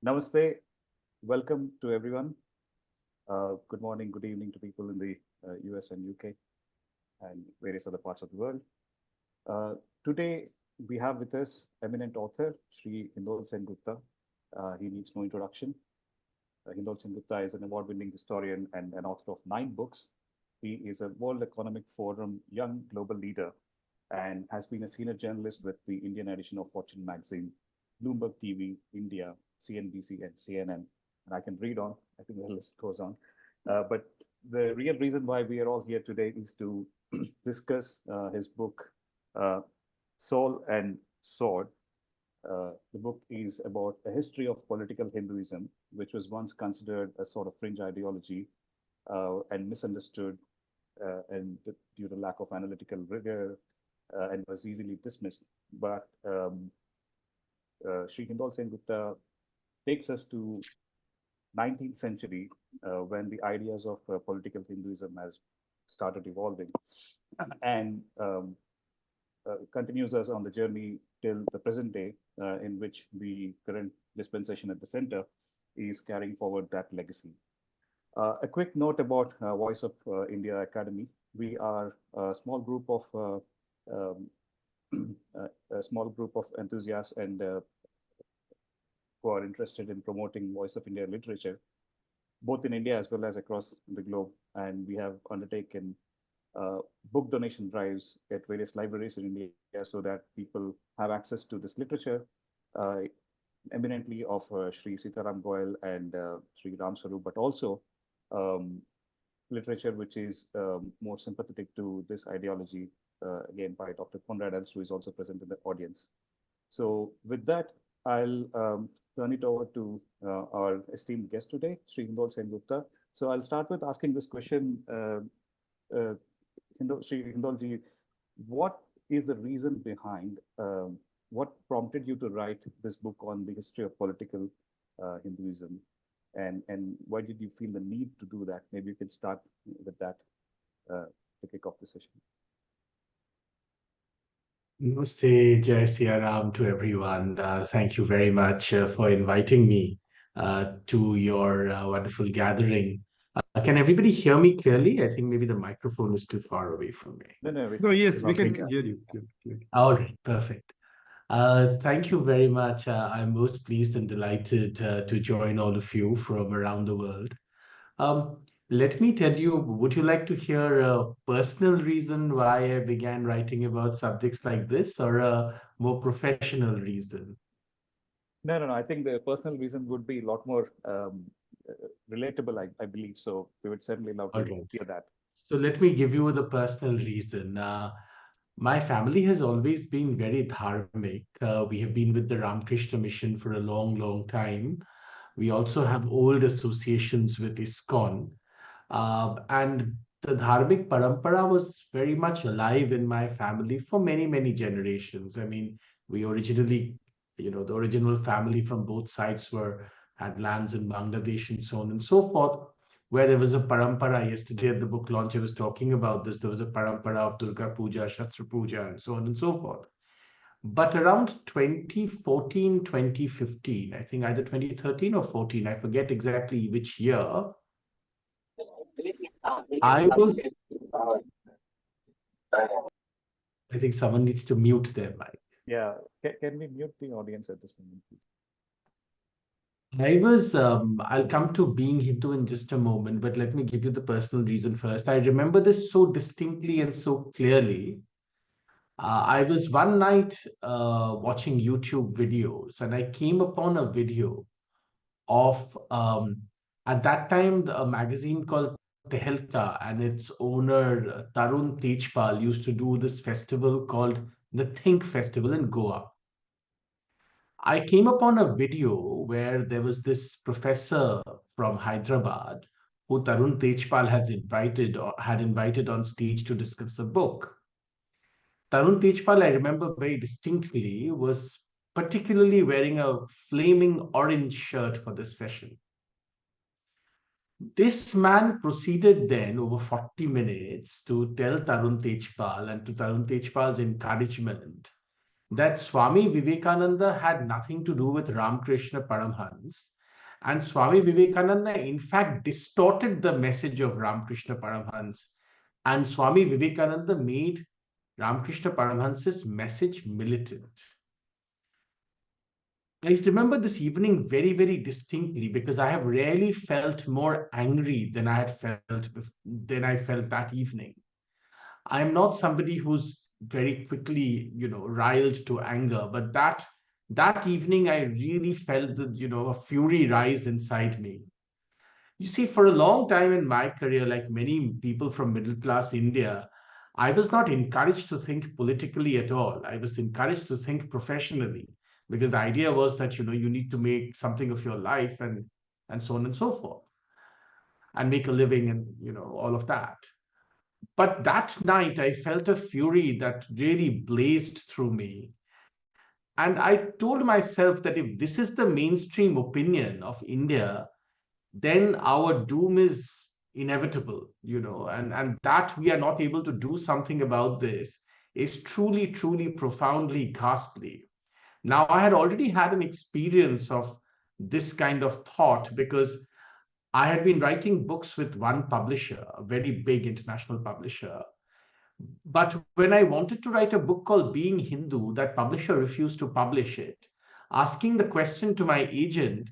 Namaste. Welcome to everyone. Good morning, good evening to people in the US and UK and various other parts of the world. Uh, Today, we have with us eminent author Sri Hindol Sengupta. He needs no introduction. Hindol Sengupta is an award-winning historian and an author of 9 books. He is a World Economic Forum Young Global Leader and has been a senior journalist with the Indian edition of Fortune magazine, Bloomberg TV, India, CNBC, and CNN. And I can read on. I think the list goes on. But the real reason why we are all here today is to discuss his book, uh, Soul and Sword. The book is about a history of political Hinduism, which was once considered a sort of fringe ideology and misunderstood and due to lack of analytical rigor and was easily dismissed. But Sri Hindol Sengupta takes us to 19th century when the ideas of political Hinduism has started evolving and continues us on the journey till the present day in which the current dispensation at the center is carrying forward that legacy. A quick note about Voice of India Academy. We are a small group of um, a small group of enthusiasts and who are interested in promoting Voice of India literature, both in India as well as across the globe. And we have undertaken uh, book donation drives at various libraries in India so that people have access to this literature, uh, eminently of Sri Sitaram Goyal and Sri Ram Swarup, but also um, literature which is more sympathetic to this ideology, again by Dr. Conrad Elst, who is also present in the audience. So with that, I'll turn it over to our esteemed guest today, Sri Hindol Sengupta. So I'll start with asking this question, Sri Hindolji, what is the reason behind what prompted you to write this book on the history of political Hinduism? And why did you feel the need to do that? Maybe you can start with that to kick off the session. Namaste, Jai Siya Ram to everyone. Thank you very much for inviting me to your wonderful gathering. Can everybody hear me clearly? I think maybe the microphone is too far away from me. No, no, No, it's yes, pretty we clear. can Okay. Yeah. hear you. Good. All right, perfect. Thank you very much. I'm most pleased and delighted to join all of you from around the world. Um, Let me tell you, would you like to hear a personal reason why I began writing about subjects like this, or a more professional reason? No, no, no. I think the personal reason would be a lot more relatable, I believe. So we would certainly love All to right. hear that. So let me give you the personal reason. My family has always been very dharmic. We have been with the Ramakrishna mission for a long, long time. We also have old associations with ISKCON. And the dharmic parampara was very much alive in my family for many, many generations. I mean, we originally, the original family from both sides had lands in Bangladesh and so on and so forth, where there was a parampara. Yesterday at the book launch, I was talking about this. There was a parampara of Durga Puja, Shastra Puja, and so on and so forth. But around 2014, 2015, I think either 2013 or 14, I forget exactly which year, I was, I think someone needs to mute their mic. Yeah. Can we mute the audience at this moment, please? I'll come to being Hindu in just a moment, but let me give you the personal reason first. I remember this so distinctly and so clearly. I was one night watching YouTube videos and I came upon a video of, at that time, a magazine called Tehelka and its owner, Tarun Tejpal, used to do this festival called the Think Festival in Goa. I came upon a video where there was this professor from Hyderabad who Tarun Tejpal had invited on stage to discuss a book. Tarun Tejpal, I remember very distinctly, was particularly wearing a flaming orange shirt for this session. This man proceeded then over 40 minutes to tell Tarun Tejpal, and to Tarun Tejpal's encouragement, that Swami Vivekananda had nothing to do with Ramakrishna Paramhans. And Swami Vivekananda, in fact, distorted the message of Ramakrishna Paramhans. And Swami Vivekananda made Ramakrishna Paramhansa's message militant. I remember this evening very, very distinctly because I have rarely felt more angry than I felt that evening. I'm not somebody who's very quickly, riled to anger, but that evening I really felt that, a fury rise inside me. You see, for a long time in my career, like many people from middle class India, I was not encouraged to think politically at all. I was encouraged to think professionally because the idea was that, you need to make something of your life and so on and so forth and make a living and, all of that. But that night, I felt a fury that really blazed through me. And I told myself that if this is the mainstream opinion of India, then our doom is inevitable, and that we are not able to do something about this is truly, truly profoundly ghastly. Now, I had already had an experience of this kind of thought because I had been writing books with one publisher, a very big international publisher. But when I wanted to write a book called Being Hindu, that publisher refused to publish it, asking the question to my agent,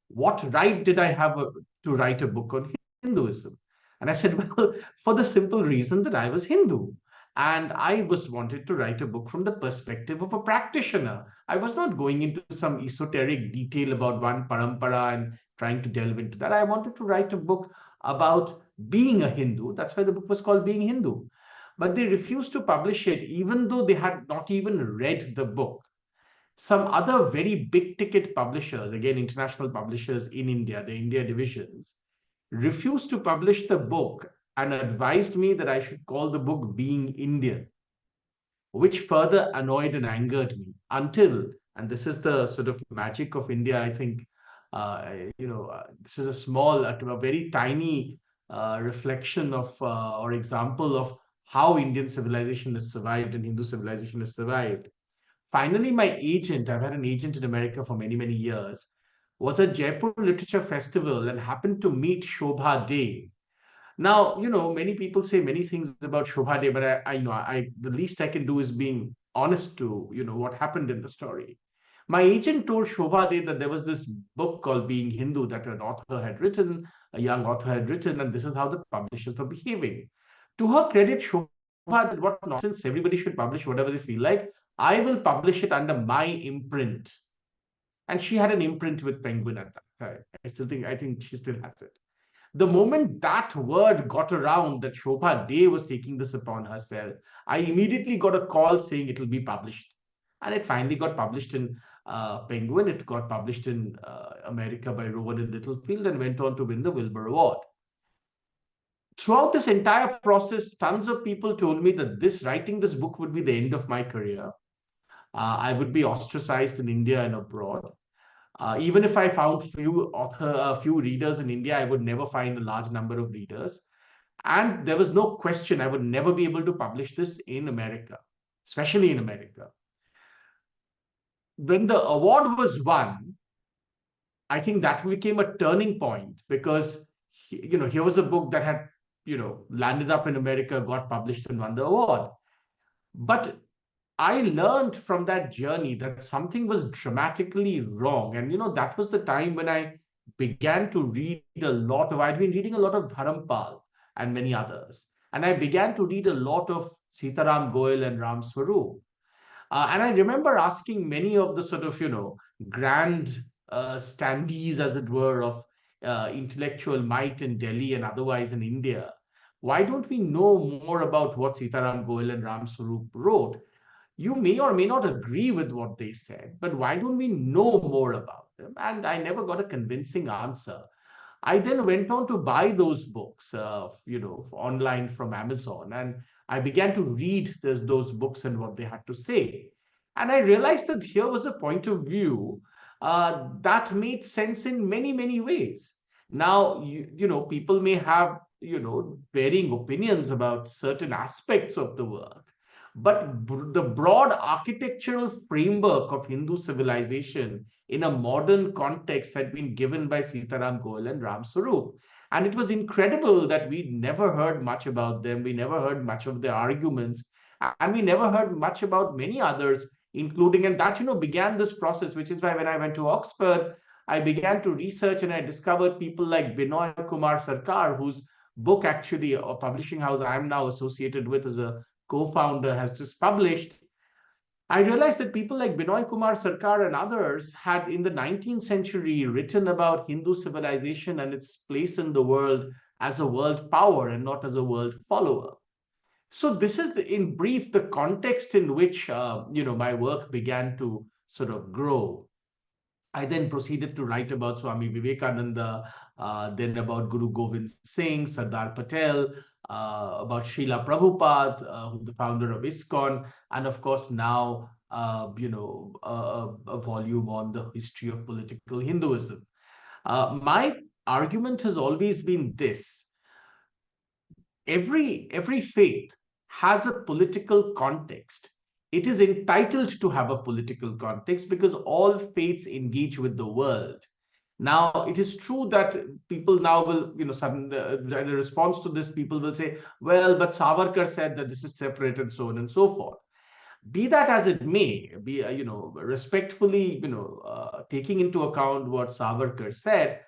what right did I have to write a book on Hinduism? And I said, well, for the simple reason that I was Hindu. And I was wanted to write a book from the perspective of a practitioner. I was not going into some esoteric detail about one parampara and trying to delve into that. I wanted to write a book about being a Hindu. That's why the book was called Being Hindu. But they refused to publish it, even though they had not even read the book. Some other very big ticket publishers, again, international publishers in India, the India divisions, refused to publish the book and advised me that I should call the book Being Indian, which further annoyed and angered me until, and this is the sort of magic of India, I think, this is a small, a very tiny reflection of or example of how Indian civilization has survived and Hindu civilization has survived. Finally, my agent, I've had an agent in America for many, many years, was at Jaipur Literature Festival and happened to meet Shobha Day. Now, many people say many things about Shobha Day, but the least I can do is being honest to, what happened in the story. My agent told Shobha Day that there was this book called Being Hindu that an author had written, a young author had written, and this is how the publishers were behaving. To her credit, Shobha said, what nonsense, everybody should publish whatever they feel like. I will publish it under my imprint. And she had an imprint with Penguin at that time. I think she still has it. The moment that word got around that Shobha Day was taking this upon herself, I immediately got a call saying it will be published. And it finally got published in Penguin. It got published in America by Rowan and Littlefield and went on to win the Wilbur Award. Throughout this entire process, tons of people told me that writing this book would be the end of my career. I would be ostracized in India and abroad. Even if I found few readers in India, I would never find a large number of readers. And there was no question I would never be able to publish this in America, especially in America. When the award was won, I think that became a turning point because, here was a book that had, landed up in America, got published and won the award. But I learned from that journey that something was dramatically wrong. And, that was the time when I began to read I'd been reading a lot of Dharampal and many others. And I began to read a lot of Sitaram Goel and Ram Swaroop. And I remember asking many of the sort of, grand standees, as it were, of intellectual might in Delhi and otherwise in India, why don't we know more about what Sitaram Goel and Ram Swaroop wrote? You may or may not agree with what they said, but why don't we know more about them? And I never got a convincing answer. I then went on to buy those books, online from Amazon, and I began to read those books and what they had to say. And I realized that here was a point of view that made sense in many, many ways. Now, people may have, varying opinions about certain aspects of the work, But the broad architectural framework of Hindu civilization in a modern context had been given by Sitaram Goel and Ram Sarup. And it was incredible that we never heard much about them. We never heard much of their arguments. And we never heard much about many others, including, and that, began this process, which is why when I went to Oxford, I began to research and I discovered people like Binoy Kumar Sarkar, whose book actually, a publishing house I'm now associated with as a co-founder, has just published. I realized that people like Binoy Kumar Sarkar and others had in the 19th century written about Hindu civilization and its place in the world as a world power and not as a world follower. So this is, in brief, the context in which my work began to sort of grow. I then proceeded to write about Swami Vivekananda, then about Guru Govind Singh, Sardar Patel, about Srila Prabhupada, who's the founder of ISKCON, and of course now, a volume on the history of political Hinduism. My argument has always been this: every faith has a political context. It is entitled to have a political context because all faiths engage with the world. Now, it is true that people now will, in a response to this, people will say, well, but Savarkar said that this is separate and so on and so forth. Be that as it may, be, respectfully, taking into account what Savarkar said,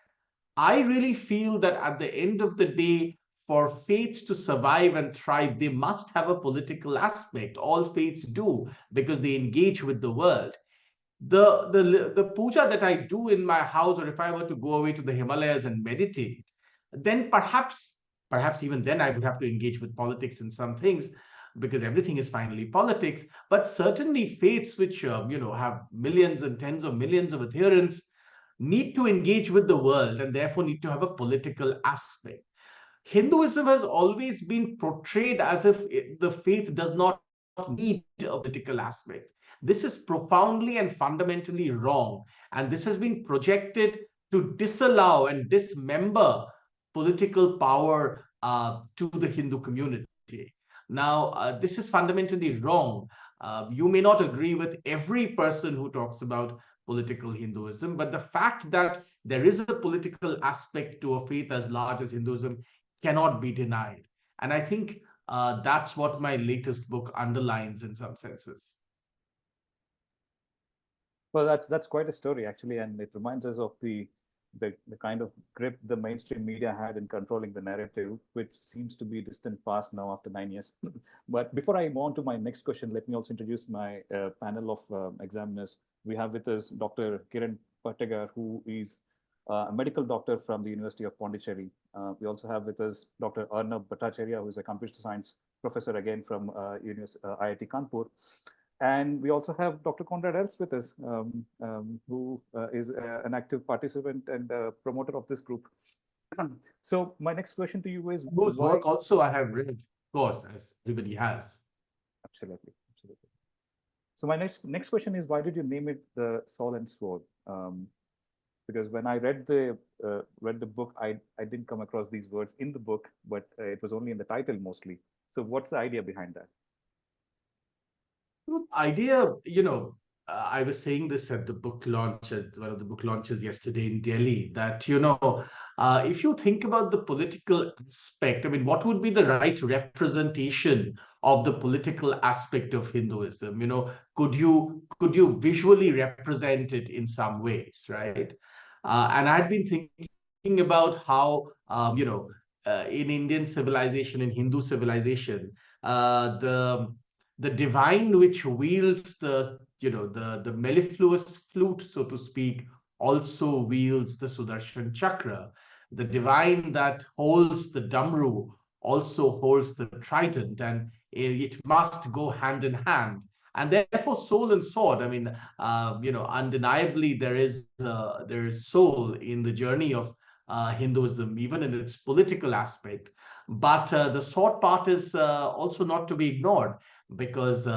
I really feel that at the end of the day, for faiths to survive and thrive, they must have a political aspect. All faiths do because they engage with the world. The puja that I do in my house, or if I were to go away to the Himalayas and meditate, then perhaps even then I would have to engage with politics in some things, because everything is finally politics. But certainly faiths which have millions and tens of millions of adherents need to engage with the world and therefore need to have a political aspect. Hinduism has always been portrayed as if the faith does not need a political aspect. This is profoundly and fundamentally wrong. And this has been projected to disallow and dismember political power to the Hindu community. Now, this is fundamentally wrong. You may not agree with every person who talks about political Hinduism, but the fact that there is a political aspect to a faith as large as Hinduism cannot be denied. And I think that's what my latest book underlines in some senses. Well, that's quite a story actually, and it reminds us of the kind of grip the mainstream media had in controlling the narrative, which seems to be distant past now after 9 years. But before I move on to my next question, let me also introduce my panel of examiners. We have with us Dr. Kiran Pattegar, who is a medical doctor from the University of Pondicherry. We also have with us Dr. Arnab Bhattacharya, who is a computer science professor again from IIT Kanpur. And we also have Dr. Conrad Els with us, who is an active participant and promoter of this group. So my next question to you is Whose why? work also I have read, of course, as everybody has. Absolutely, absolutely. So my next question is, why did you name it the Soul and Sword? Because when I read the book, I didn't come across these words in the book, but it was only in the title mostly. So what's the idea behind that? Idea, I was saying this at the book launch, at one of the book launches yesterday in Delhi, that, if you think about the political aspect, I mean, what would be the right representation of the political aspect of Hinduism? Could you visually represent it in some ways, right? And I'd been thinking about how, in Indian civilization, in Hindu civilization, the divine which wields the mellifluous flute, so to speak, also wields the Sudarshan chakra. The divine that holds the damru also holds the trident, and it must go hand in hand. And therefore, soul and sword. I mean, undeniably, there is soul in the journey of Hinduism, even in its political aspect. But the sword part is also not to be ignored, because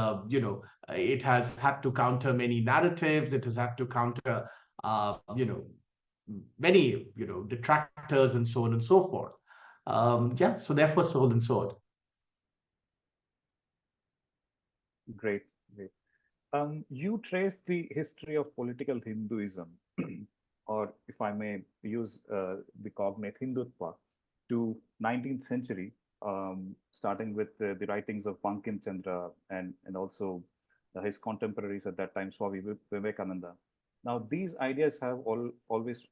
it has had to counter many narratives. It has had to counter uh, you know many detractors and so on and so forth. Yeah, so therefore soul and sword. Great, great. You trace the history of political Hinduism, or if I may use the cognate Hindutva, to 19th century, starting with the writings of Bankim Chandra and also his contemporaries at that time, Swami Vivekananda. Now, these ideas have always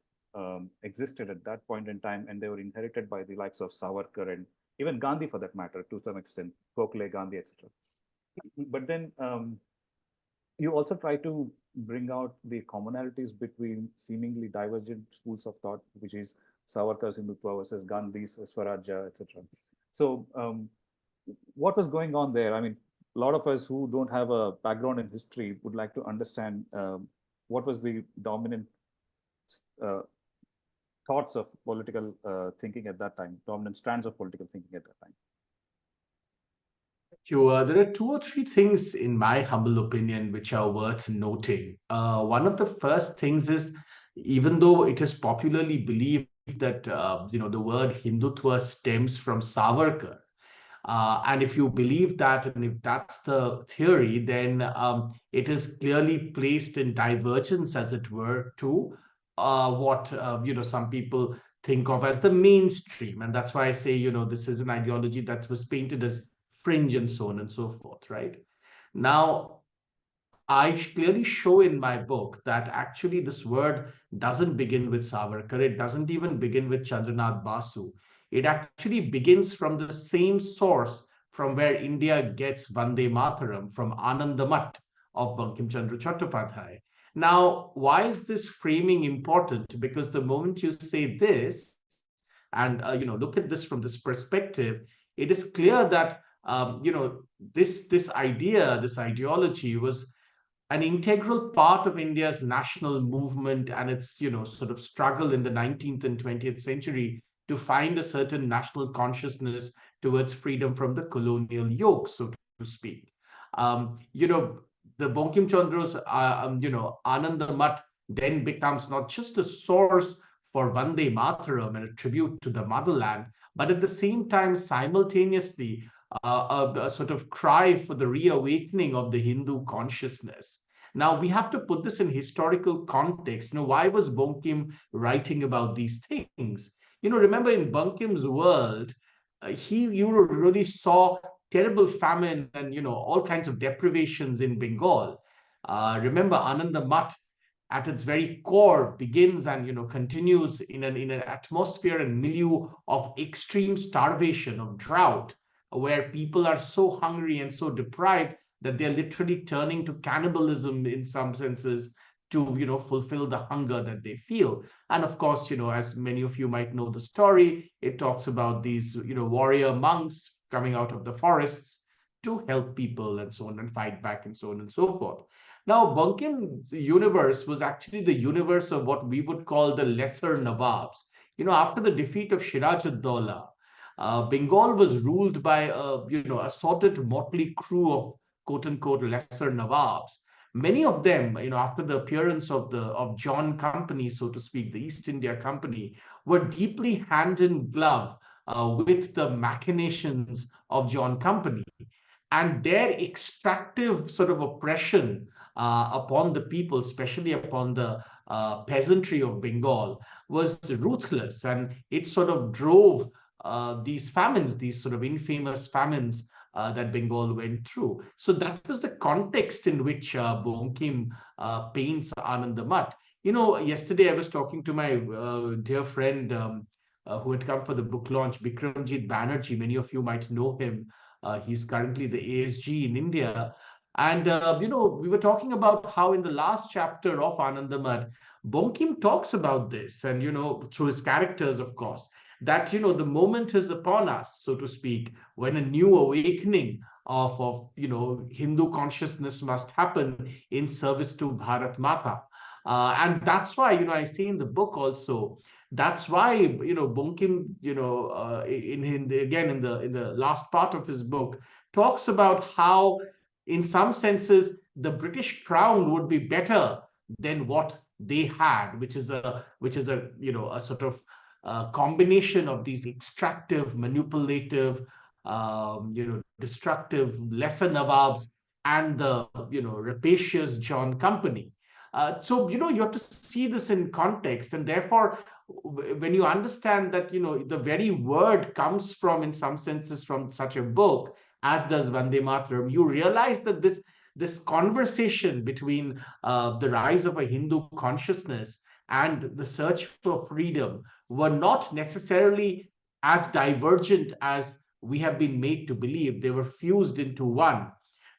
existed at that point in time, and they were inherited by the likes of Savarkar and even Gandhi, for that matter, to some extent, Gokhale, Gandhi, etc. But then you also try to bring out the commonalities between seemingly divergent schools of thought, which is Savarkar's Hindutva versus Gandhi's Swarajya, etc. So, what was going on there? I mean, a lot of us who don't have a background in history would like to understand what was the dominant uh, thoughts of political thinking at that time, dominant strands of political thinking at that time. There are two or three things, in my humble opinion, which are worth noting. One of the first things is, even though it is popularly believed that the word Hindutva stems from Savarkar, and if you believe that, and if that's the theory, then it is clearly placed in divergence, as it were, to what some people think of as the mainstream, and that's why I say this is an ideology that was painted as fringe and so on and so forth. Right now, I clearly show in my book that actually this word doesn't begin with Savarkar. It doesn't even begin with Chandranath Basu. It actually begins from the same source from where India gets Vande Mataram, from Anandamat of Bankim Chandra Chattopadhyay. Now, why is this framing important? Because the moment you say this, and look at this from this perspective, it is clear that this idea, this ideology was an integral part of India's national movement and its, sort of struggle in the 19th and 20th century to find a certain national consciousness towards freedom from the colonial yoke, so to speak. The Bonkim Chandra's, Ananda Mat then becomes not just a source for Vande Mataram and a tribute to the motherland, but at the same time, simultaneously, a sort of cry for the reawakening of the Hindu consciousness. Now, we have to put this in historical context. Why was Bankim writing about these things? Remember, in Bankim's world, you really saw terrible famine and all kinds of deprivations in Bengal. Remember, Ananda Math at its very core begins and continues in an atmosphere and milieu of extreme starvation, of drought, where people are so hungry and so deprived that they're literally turning to cannibalism in some senses to fulfill the hunger that they feel. And of course, as many of you might know the story, it talks about these warrior monks coming out of the forests to help people and so on and fight back and so on and so forth. Now, Bankim's universe was actually the universe of what we would call the lesser Nawabs. After the defeat of Shiraj-ud-Daulah, Bengal was ruled by a assorted motley crew of quote unquote lesser Nawabs. Many of them, after the appearance of John Company, so to speak, the East India Company, were deeply hand in glove with the machinations of John Company, and their extractive sort of oppression upon the people, especially upon the peasantry of Bengal, was ruthless, and it sort of drove these famines, these sort of infamous famines that Bengal went through. So that was the context in which Bankim paints Anandamat. Yesterday I was talking to my dear friend who had come for the book launch, Bikramjit Banerjee. Many of you might know him. He's currently the ASG in India. And, we were talking about how in the last chapter of Anandamat, Bonkim talks about this, and, through his characters, of course, that, the moment is upon us, so to speak, when a new awakening of Hindu consciousness must happen in service to Bharat Mata. And that's why, I say in the book also, that's why Bonkim again in the last part of his book talks about how in some senses the British crown would be better than what they had, which is a a sort of combination of these extractive, manipulative, destructive lesser nawabs and the rapacious John Company. So you have to see this in context, and therefore, when you understand that the very word comes from, in some senses, from such a book as does Vande Mataram, you realize that this conversation between the rise of a Hindu consciousness and the search for freedom were not necessarily as divergent as we have been made to believe. They were fused into one.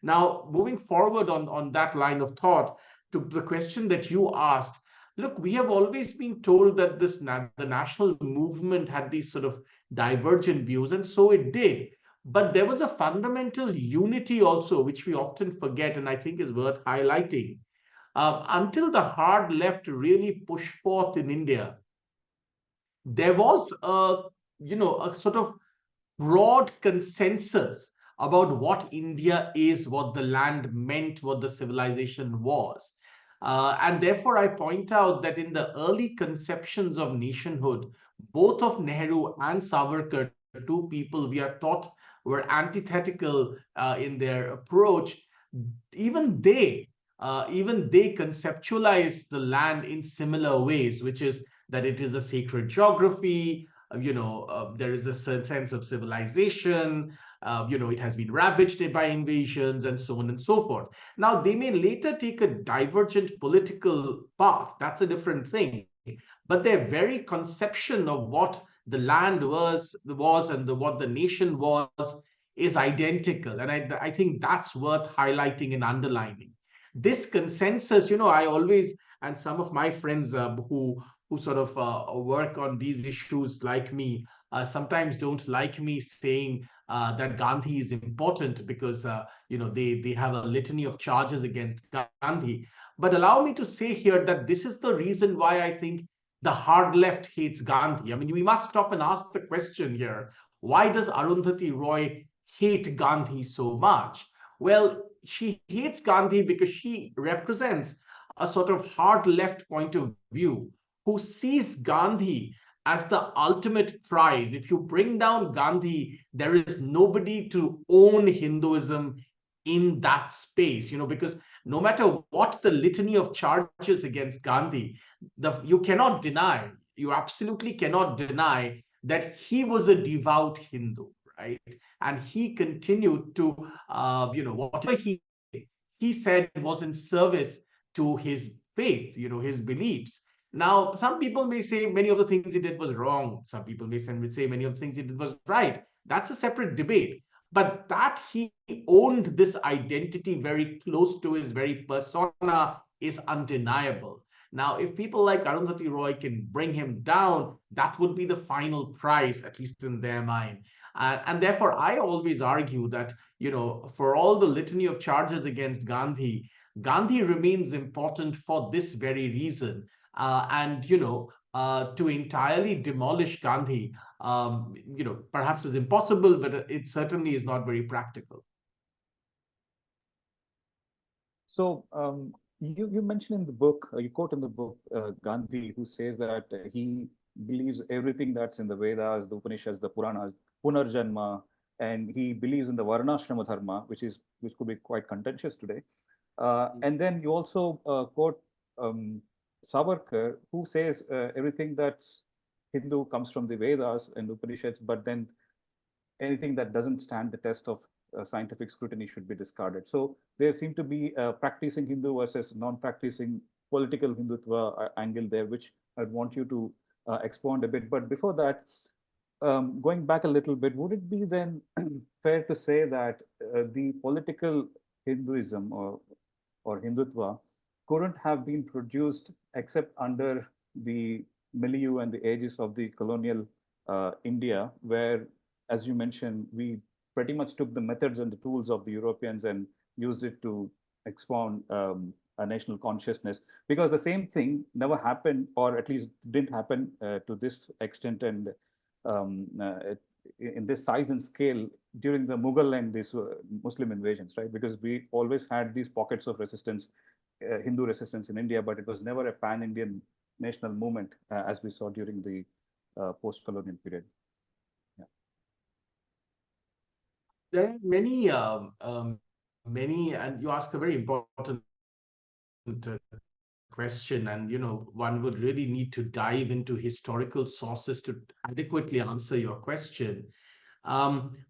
Now, moving forward on that line of thought, to the question that you asked, look, we have always been told that the national movement had these sort of divergent views, and so it did. But there was a fundamental unity also, which we often forget, and I think is worth highlighting. Until the hard left really pushed forth in India, there was a sort of broad consensus about what India is, what the land meant, what the civilization was. And therefore, I point out that in the early conceptions of nationhood, both of Nehru and Savarkar, two people we are taught were antithetical in their approach, even they conceptualize the land in similar ways, which is that it is a sacred geography. There is a certain sense of civilization. It has been ravaged by invasions and so on and so forth. Now, they may later take a divergent political path. That's a different thing. But their very conception of what the land was and what the nation was is identical. And I think that's worth highlighting and underlining. This consensus, I always, and some of my friends who sort of work on these issues like me, sometimes don't like me saying that Gandhi is important because they have a litany of charges against Gandhi. But allow me to say here that this is the reason why I think the hard left hates Gandhi. I mean, we must stop and ask the question here: why does Arundhati Roy hate Gandhi so much? Well, she hates Gandhi because she represents a sort of hard left point of view, who sees Gandhi as the ultimate prize. If you bring down Gandhi, there is nobody to own Hinduism in that space, because no matter what the litany of charges against Gandhi, you cannot deny, you absolutely cannot deny that he was a devout Hindu, right? And he continued to, whatever he said was in service to his faith, his beliefs. Now, some people may say many of the things he did was wrong. Some people may say many of the things he did was right. That's a separate debate. But that he owned this identity very close to his very persona is undeniable. Now, if people like Arundhati Roy can bring him down, that would be the final prize, at least in their mind. And therefore, I always argue that, for all the litany of charges against Gandhi, Gandhi remains important for this very reason. And to entirely demolish Gandhi, perhaps is impossible, but it certainly is not very practical. So you mentioned in the book, you quote in the book Gandhi, who says that he believes everything that's in the Vedas, the Upanishads, the Puranas, Punarjanma, and he believes in the Varnashrama Dharma, which could be quite contentious today. And then you also quote Savarkar, who says everything that's Hindu comes from the Vedas and Upanishads, but then anything that doesn't stand the test of scientific scrutiny should be discarded. So there seem to be a practicing Hindu versus non-practicing political Hindutva angle there, which I'd want you to expound a bit. But before that, going back a little bit, would it be then fair to say that the political Hinduism or Hindutva couldn't have been produced except under the milieu and the aegis of the colonial India, where, as you mentioned, we pretty much took the methods and the tools of the Europeans and used it to expound a national consciousness. Because the same thing never happened, or at least didn't happen to this extent and in this size and scale during the Mughal and these Muslim invasions, right? Because we always had these pockets of resistance, Hindu resistance in India, but it was never a pan-Indian national movement as we saw during the post-colonial period. Yeah. There are many many, and you ask a very important question, and one would really need to dive into historical sources to adequately answer your question.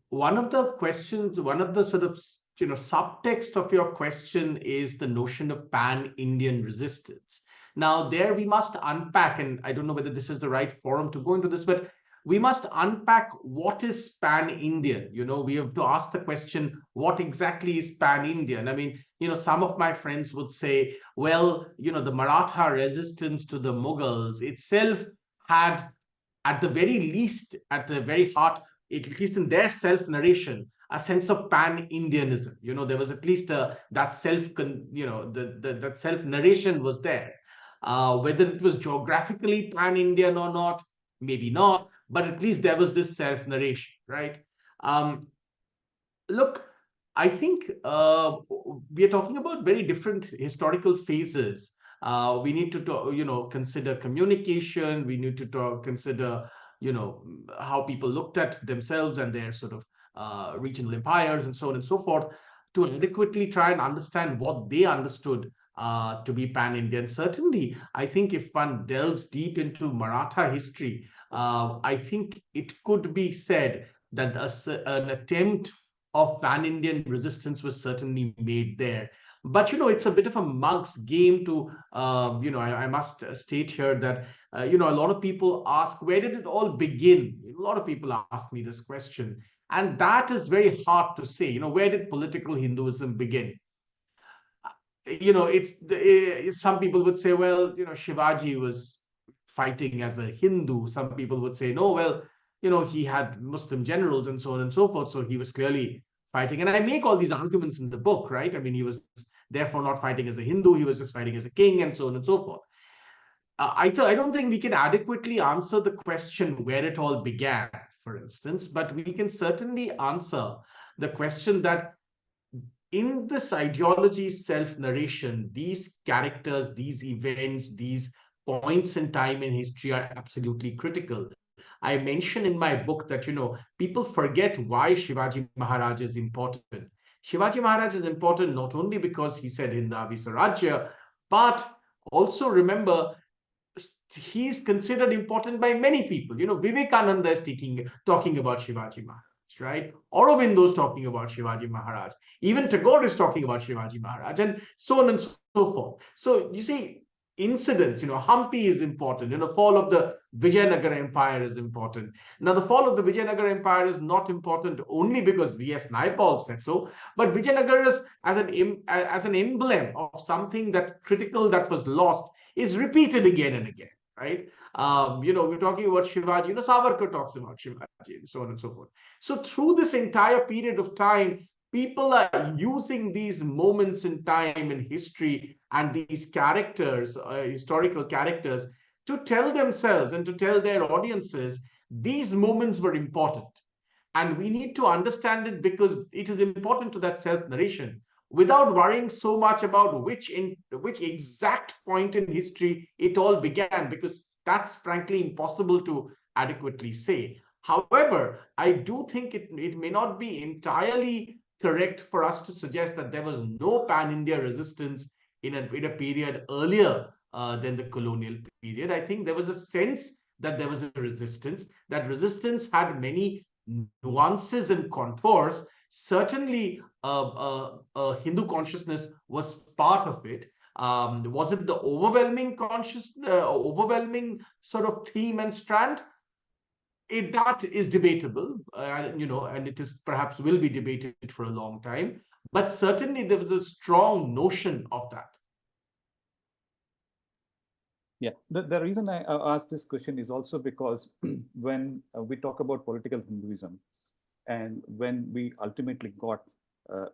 One of the questions, one of the sort of subtext of your question is the notion of pan-Indian resistance. Now, there we must unpack, and I don't know whether this is the right forum to go into this, but we must unpack what is pan-Indian. We have to ask the question, what exactly is pan-Indian? I mean, some of my friends would say, well, the Maratha resistance to the Mughals itself had, at the very least, at the very heart, at least in their self-narration, a sense of pan-Indianism. There was at least that that self-narration was there. Whether it was geographically pan-Indian or not, maybe not, but at least there was this self-narration, right? Um, Look, I think we are talking about very different historical phases. We need to talk, consider communication. We need to consider, how people looked at themselves and their sort of regional empires and so on and so forth, to adequately try and understand what they understood to be pan-Indian. Certainly, I think if one delves deep into Maratha history, I think it could be said that an attempt of pan-Indian resistance was certainly made there. But it's a bit of a mug's game to, I must state here that, a lot of people ask, where did it all begin? A lot of people ask me this question. And that is very hard to say. Where did political Hinduism begin? Some people would say, well, Shivaji was fighting as a Hindu. Some people would say, no, well, he had Muslim generals and so on and so forth, so he was clearly fighting. And I make all these arguments in the book, right? I mean, he was therefore not fighting as a Hindu, he was just fighting as a king, and so on and so forth. I don't think we can adequately answer the question where it all began, for instance, but we can certainly answer the question that in this ideology self-narration, these characters, these events, these points in time in history are absolutely critical. I mention in my book that, people forget why Shivaji Maharaj is important. Shivaji Maharaj is important not only because he said Hindavi Swarajya, but also remember he's considered important by many people. Vivekananda is talking about Shivaji Maharaj, right? Aurobindo is talking about Shivaji Maharaj. Even Tagore is talking about Shivaji Maharaj, and so on and so forth. So you see, incidents, Hampi is important. Fall of the Vijayanagara Empire is important. Now, the fall of the Vijayanagara Empire is not important only because V.S. Naipaul said so, but Vijayanagara is as an emblem of something that critical that was lost is repeated again and again, right? We're talking about Shivaji, Savarkar talks about Shivaji, and so on and so forth. So through this entire period of time, people are using these moments in time in history and these characters, historical characters, to tell themselves and to tell their audiences these moments were important. And we need to understand it because it is important to that self-narration without worrying so much about which exact point in history it all began, because that's frankly impossible to adequately say. However, I do think it may not be entirely correct for us to suggest that there was no pan-India resistance in a period earlier than the colonial period. I think there was a sense that there was a resistance. That resistance had many nuances and contours. Certainly, Hindu consciousness was part of it. Was it the overwhelming sort of theme and strand? That is debatable, and it is perhaps will be debated for a long time. But certainly, there was a strong notion of that. Yeah, the reason I asked this question is also because when we talk about political Hinduism and when we ultimately got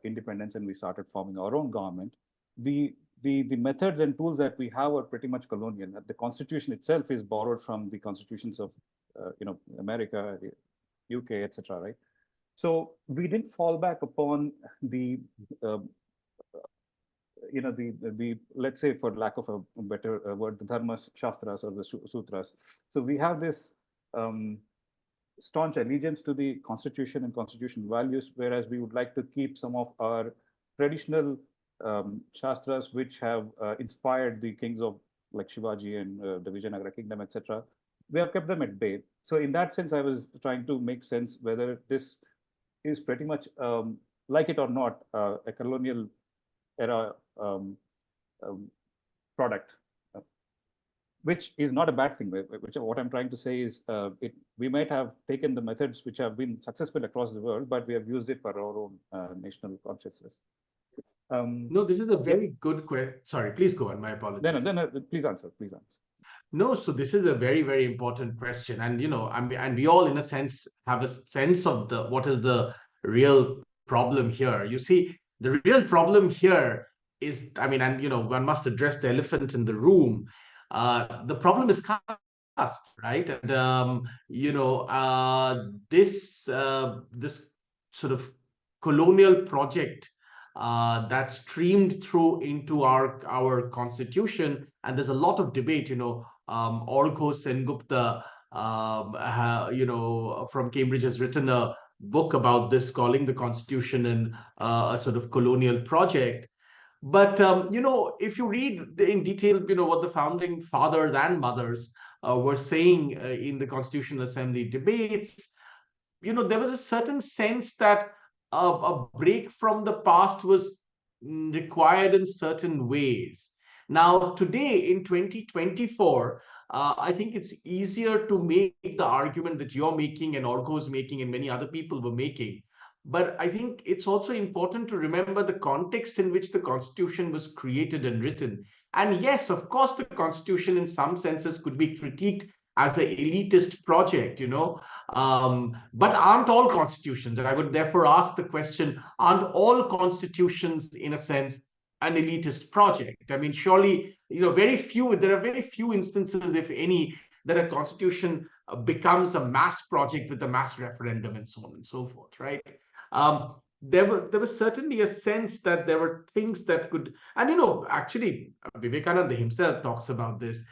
independence and we started forming our own government, the methods and tools that we have are pretty much colonial. The constitution itself is borrowed from the constitutions of America, UK, etc. Right? So we didn't fall back upon the uh, the let's say, for lack of a better word, the dharma shastras or the sutras. So we have this um, staunch allegiance to the constitution and constitutional values, whereas we would like to keep some of our traditional shastras which have inspired the kings of like Shivaji and the Vijayanagara kingdom, etc. We have kept them at bay. So in that sense, I was trying to make sense whether this is pretty much, like it or not, a colonial era um, product, which is not a bad thing. Which what I'm trying to say is, we might have taken the methods which have been successful across the world, but we have used it for our own national consciousness. No, this is a Yeah. very good question. Sorry, please go on. My Then apologies. please answer. Please answer. No, so this is a very, very important question. And, and we all, in a sense, have a sense of the what is the real problem here. You see, the real problem here is, I mean, and, one must address the elephant in the room. The problem is caste, right? And, this sort of colonial project that streamed through into our constitution, and there's a lot of debate. Hindol Sengupta, from Cambridge, has written a book about this, calling the Constitution a sort of colonial project. But if you read in detail, what the founding fathers and mothers were saying in the Constitutional Assembly debates, there was a certain sense that a break from the past was required in certain ways. Now, today in 2024, I think it's easier to make the argument that you're making and Orko's making and many other people were making. But I think it's also important to remember the context in which the Constitution was created and written. And yes, of course, the Constitution in some senses could be critiqued as an elitist project, but aren't all constitutions? And I would therefore ask the question, aren't all constitutions, in a sense, an elitist project? I mean, surely, there are very few instances, if any, that a constitution becomes a mass project with a mass referendum and so on and so forth, right? There was certainly a sense that there were things that could, and actually, Vivekananda himself talks about this.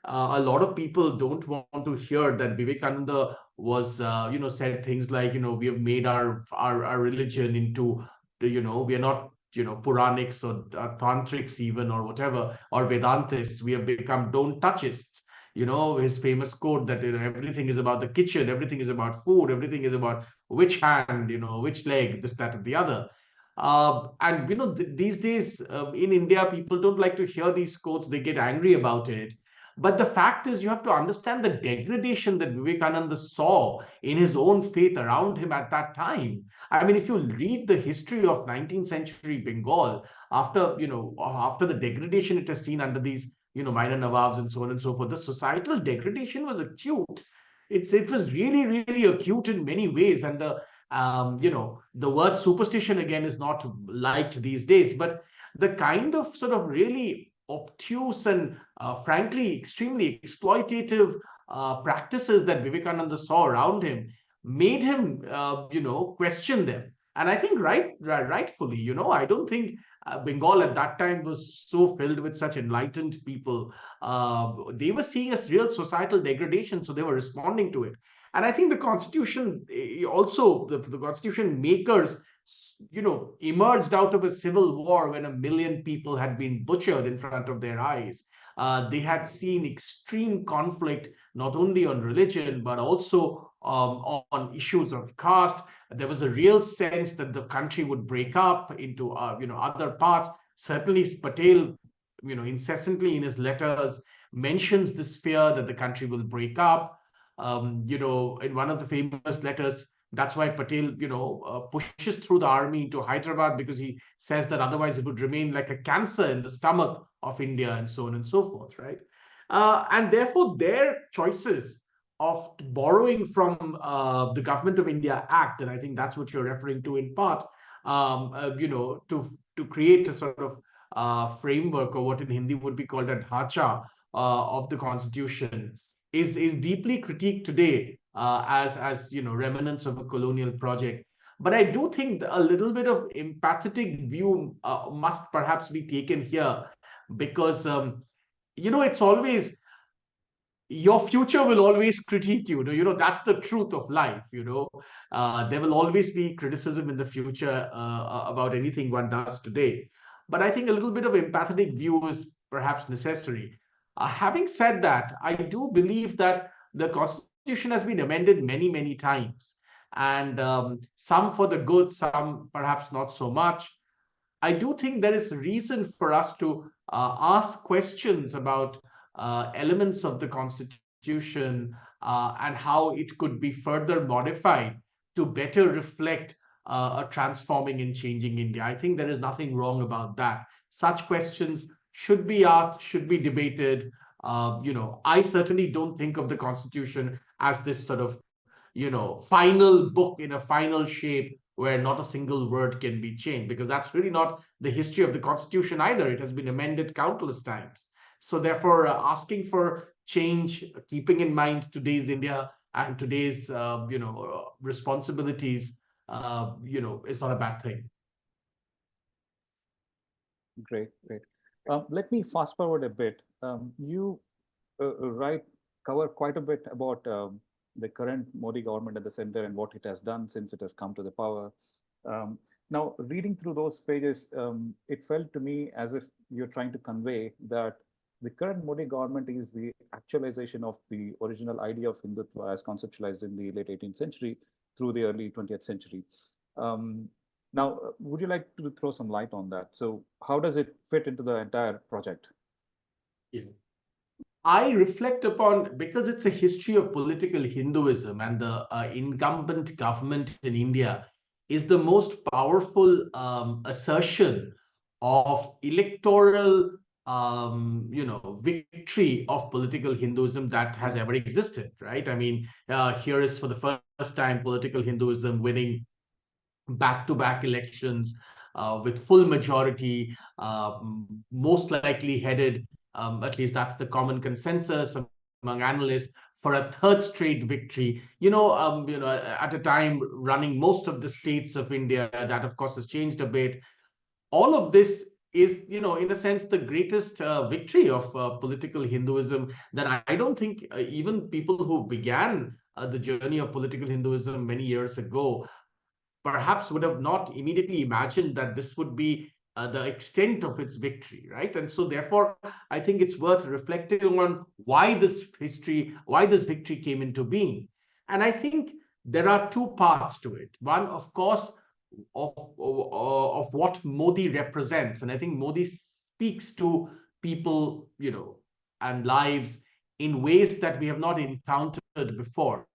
A lot of people don't want to hear that Vivekananda was, said things like, we have made our religion into, we are not, Puranics or Tantrics even, or whatever, or Vedantists. We have become don't touchists. His famous quote that, everything is about the kitchen, everything is about food, everything is about which hand, which leg, this, that, and the other. And these days in India, people don't like to hear these quotes. They get angry about it. But the fact is, you have to understand the degradation that Vivekananda saw in his own faith around him at that time. I mean, if you read the history of 19th century Bengal, after the degradation it has seen under these, minor Nawabs and so on and so forth, the societal degradation was acute. It was really, really acute in many ways. And the word superstition again is not liked these days, but the kind of sort of really obtuse and frankly extremely exploitative practices that Vivekananda saw around him made him question them. And I think rightfully, I don't think Bengal at that time was so filled with such enlightened people. They were seeing a real societal degradation, so they were responding to it. And I think the constitution also, the constitution makers, emerged out of a civil war when 1 million people had been butchered in front of their eyes. They had seen extreme conflict, not only on religion, but also on issues of caste. There was a real sense that the country would break up into, other parts. Certainly, Patel, incessantly in his letters mentions this fear that the country will break up. In one of the famous letters, that's why Patel, pushes through the army into Hyderabad, because he says that otherwise it would remain like a cancer in the stomach of India, and so on and so forth, right? And therefore, their choices of borrowing from the Government of India Act, and I think that's what you're referring to in part, to create a sort of framework, or what in Hindi would be called a dhacha of the constitution, is deeply critiqued today as remnants of a colonial project. But I do think a little bit of empathetic view must perhaps be taken here, because it's always your future will always critique you. That's the truth of life. There will always be criticism in the future about anything one does today. But I think a little bit of empathetic view is perhaps necessary. Having said that, I do believe that the Constitution has been amended many, many times, and some for the good, some perhaps not so much. I do think there is reason for us to ask questions about elements of the Constitution and how it could be further modified to better reflect a transforming and changing India. I think there is nothing wrong about that. Such questions should be asked, should be debated. I certainly don't think of the Constitution as this sort of final book in a final shape where not a single word can be changed, because that's really not the history of the Constitution either. It has been amended countless times. So therefore, asking for change, keeping in mind today's India and today's responsibilities, is not a bad thing. Great, great. Let me fast forward a bit. You right cover quite a bit about the current Modi government at the center and what it has done since it has come to the power. Um, Now, reading through those pages, it felt to me as if you're trying to convey that the current Modi government is the actualization of the original idea of Hindutva as conceptualized in the late 18th century through the early 20th century. Um, Now, would you like to throw some light on that? So, how does it fit into the entire project? Yeah. I reflect upon, because it's a history of political Hinduism, and the incumbent government in India is the most powerful assertion of electoral, victory of political Hinduism that has ever existed. Right? I mean, here is for the first time political Hinduism winning back-to-back elections with full majority, most likely headed, at least that's the common consensus among analysts, for a third straight victory. At a time running most of the states of India, that of course has changed a bit. All of this is, in a sense, the greatest victory of political Hinduism, that I don't think even people who began the journey of political Hinduism many years ago perhaps would have not immediately imagined that this would be the extent of its victory, right? And so, therefore, I think it's worth reflecting on why this victory came into being. And I think there are two parts to it. One, of course, of what Modi represents, and I think Modi speaks to people, and lives in ways that we have not encountered before.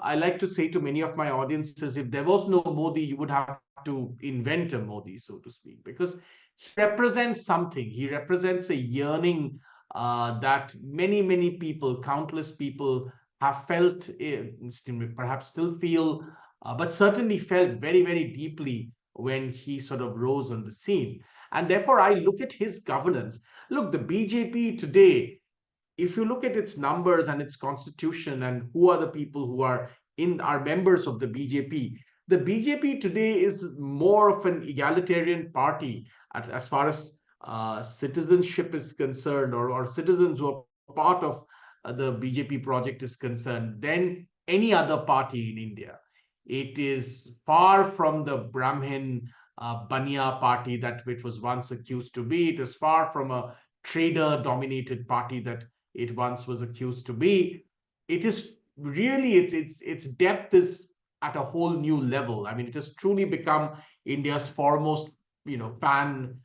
I like to say to many of my audiences, if there was no Modi, you would have to invent a Modi, so to speak, because he represents something. He represents a yearning that many people, countless people, have felt, perhaps still feel, but certainly felt very deeply when he sort of rose on the scene. And therefore, I look at his governance. Look, the BJP today, if you look at its numbers and its constitution and who are the people who are members of the BJP, the BJP today is more of an egalitarian party as far as citizenship is concerned, or citizens who are part of the BJP project is concerned, than any other party in India. It is far from the Brahmin Banya party that which was once accused to be. It is far from a trader dominated party that it once was accused to be. It is really, its depth is at a whole new level. I mean, it has truly become India's foremost, pan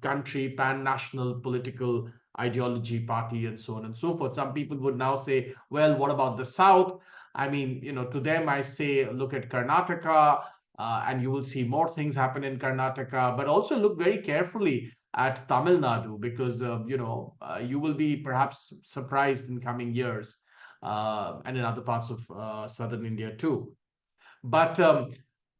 country, pan national political ideology party, and so on and so forth. Some people would now say, well, what about the South? I mean, to them, I say, look at Karnataka, and you will see more things happen in Karnataka, but also look very carefully at Tamil Nadu, because you will be perhaps surprised in coming years, and in other parts of southern India too. But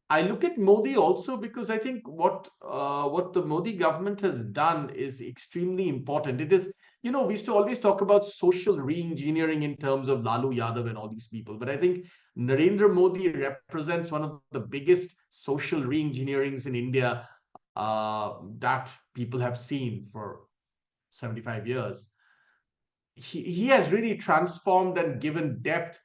I look at Modi also because I think what the Modi government has done is extremely important. It is, we used to always talk about social re-engineering in terms of Lalu Yadav and all these people, but I think Narendra Modi represents one of the biggest social re-engineerings in India that people have seen for 75 years. he has really transformed and given depth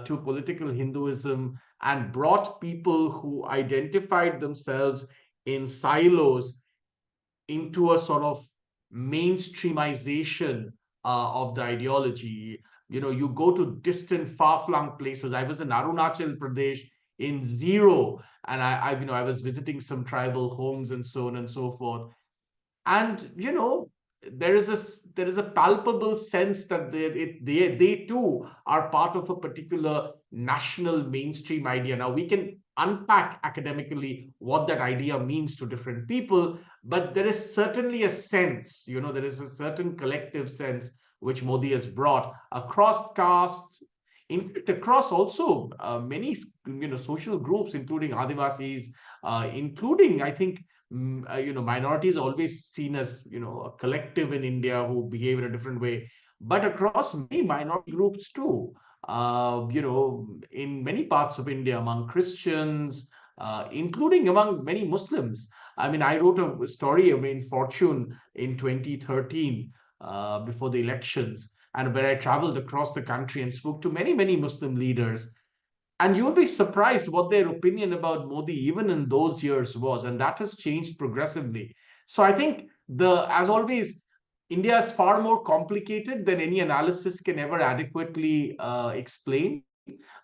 to political Hinduism and brought people who identified themselves in silos into a sort of mainstreamization of the ideology. You know, you go to distant, far-flung places. I was in Arunachal Pradesh in zero, and I was visiting some tribal homes and so on and so forth. And there is a palpable sense that they too are part of a particular national mainstream idea. Now we can unpack academically what that idea means to different people, but there is certainly a sense, there is a certain collective sense which Modi has brought across caste, in fact across also many social groups, including Adivasis, including, I think, minorities always seen as, a collective in India who behave in a different way, but across many minority groups too. In many parts of India, among Christians, including among many Muslims. I mean, I wrote a story, Fortune, in 2013, before the elections, and where I traveled across the country and spoke to many, many Muslim leaders, and you'll be surprised what their opinion about Modi, even in those years, was. And that has changed progressively. So I think, as always, India is far more complicated than any analysis can ever adequately explain.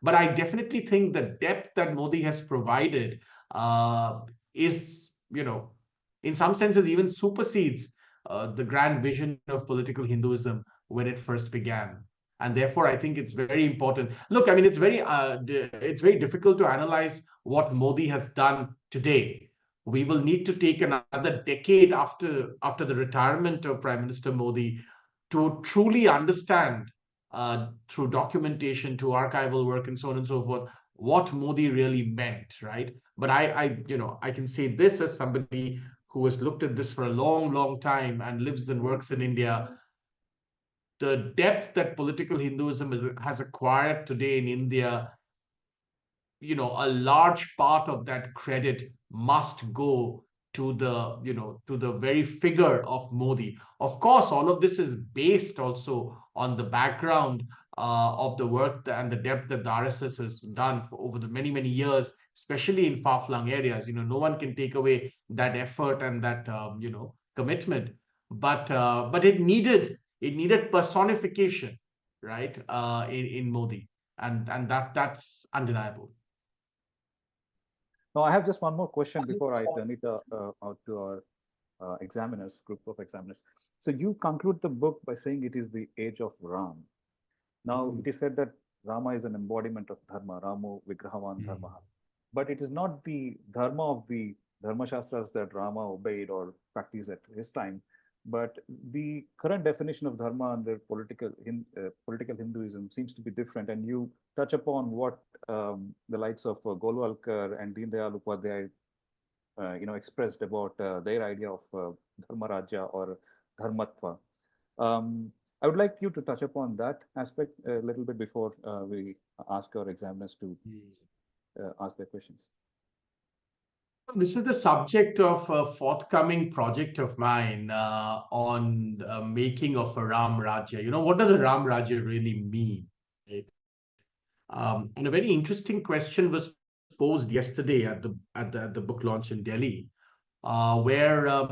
But I definitely think the depth that Modi has provided is, in some senses, even supersedes the grand vision of political Hinduism when it first began. And therefore, I think it's very important. Look, I mean, it's very difficult to analyze what Modi has done today. We will need to take another decade after the retirement of Prime Minister Modi to truly understand, through documentation, to archival work, and so on and so forth, what Modi really meant, right? But I can say this as somebody who has looked at this for a long, long time and lives and works in India. The depth that political Hinduism has acquired today in India, a large part of that credit must go to the very figure of Modi. Of course, all of this is based also on the background of the work and the depth that the RSS has done for over the many, many years, especially in far-flung areas. No one can take away that effort and that commitment. But it needed personification, right? In Modi, and that's undeniable. Now, I have just one more question before I turn it out to our group of examiners. So you conclude the book by saying it is the age of Ram. Now, it is said that Rama is an embodiment of Dharma, Ramo Vigrahavan Dharma. But it is not the Dharma of the Dharma Shastras that Rama obeyed or practiced at his time, but the current definition of Dharma under political Hinduism seems to be different. And you touch upon what the likes of Golwalkar and Deen Dayal Upadhyay expressed about their idea of Dharma Rajya or Dharmatva. I would like you to touch upon that aspect a little bit before we ask our examiners to ask their questions. This is the subject of a forthcoming project of mine on making of a Ram Rajya. What does a Ram Rajya really mean? Right? And a very interesting question was posed yesterday at the book launch in Delhi, where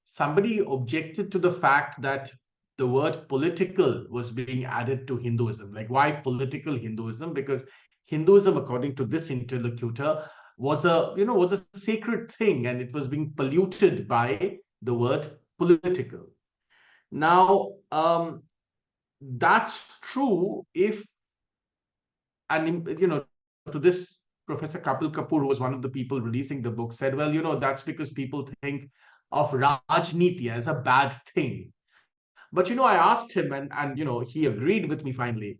somebody objected to the fact that the word political was being added to Hinduism. Like, why political Hinduism? Because Hinduism, according to this interlocutor, was a sacred thing, and it was being polluted by the word political. Now, that's true if, and to this, Professor Kapil Kapoor, who was one of the people releasing the book, said, well, that's because people think of Rajniti as a bad thing. But I asked him, and he agreed with me finally,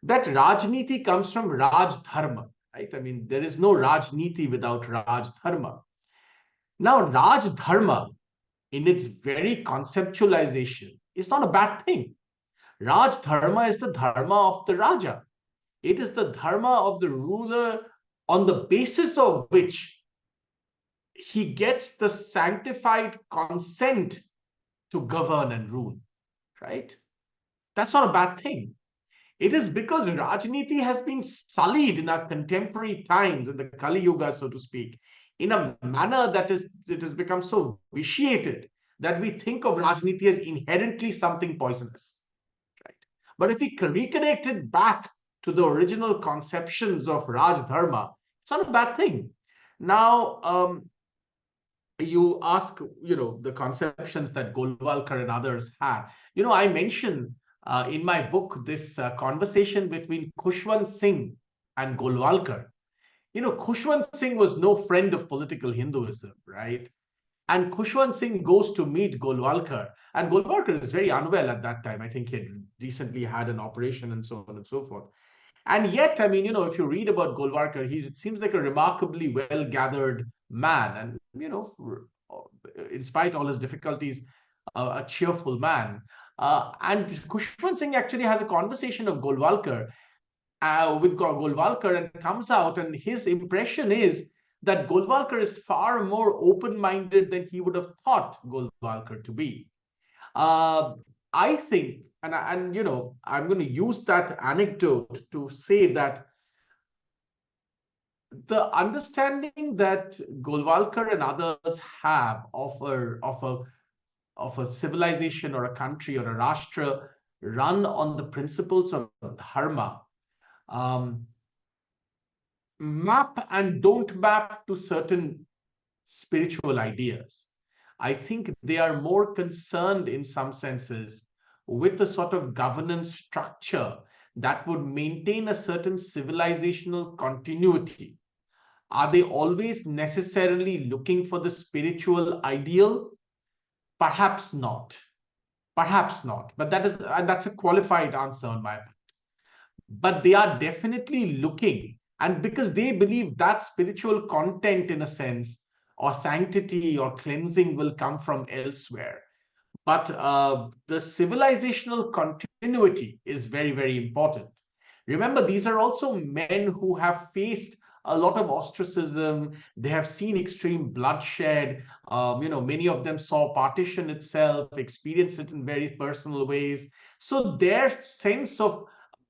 that Rajniti comes from Raj Dharma, right? I mean, there is no Rajniti without Raj Dharma. Now, Raj Dharma, in its very conceptualization, is not a bad thing. Raj Dharma is the Dharma of the Raja. It is the Dharma of the ruler, on the basis of which he gets the sanctified consent to govern and rule, right? That's not a bad thing. It is because Rajniti has been sullied in our contemporary times, in the Kali Yuga, so to speak, in a manner that it has become so vitiated that we think of Rajniti as inherently something poisonous. Right? But if we reconnect it back to the original conceptions of Raj Dharma, it's not a bad thing. Now, you ask, the conceptions that Golwalkar and others had. I mention in my book this conversation between Khushwant Singh and Golwalkar. Khushwant Singh was no friend of political Hinduism, right? And Khushwant Singh goes to meet Golwalkar, and Golwalkar is very unwell at that time. I think he had recently had an operation and so on and so forth. And yet, I mean, if you read about Golwalkar, he seems like a remarkably well gathered man. And, in spite all his difficulties, a cheerful man. And Khushwant Singh actually has a conversation of Golwalkar with Golwalkar and comes out, and his impression is that Golwalkar is far more open-minded than he would have thought Golwalkar to be. Uh, I think, I'm going to use that anecdote to say that the understanding that Golwalkar and others have of a civilization or a country or a rashtra run on the principles of dharma, um, map and don't map to certain spiritual ideas. I think they are more concerned in some senses with the sort of governance structure that would maintain a certain civilizational continuity. Are they always necessarily looking for the spiritual ideal? Perhaps not. Perhaps not. But that's a qualified answer on my part. But they are definitely looking, and because they believe that spiritual content, in a sense, or sanctity or cleansing will come from elsewhere. But the civilizational continuity is very, very important. Remember, these are also men who have faced a lot of ostracism. They have seen extreme bloodshed. Many of them saw partition itself, experienced it in very personal ways. So their sense of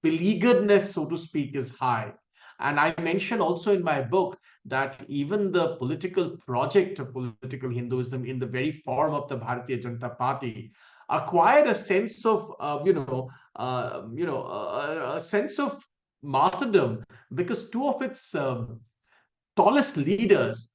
beleagueredness, so to speak, is high. And I mention also in my book that even the political project of political Hinduism in the very form of the Bharatiya Janata Party acquired a sense of, a sense of martyrdom because two of its tallest leaders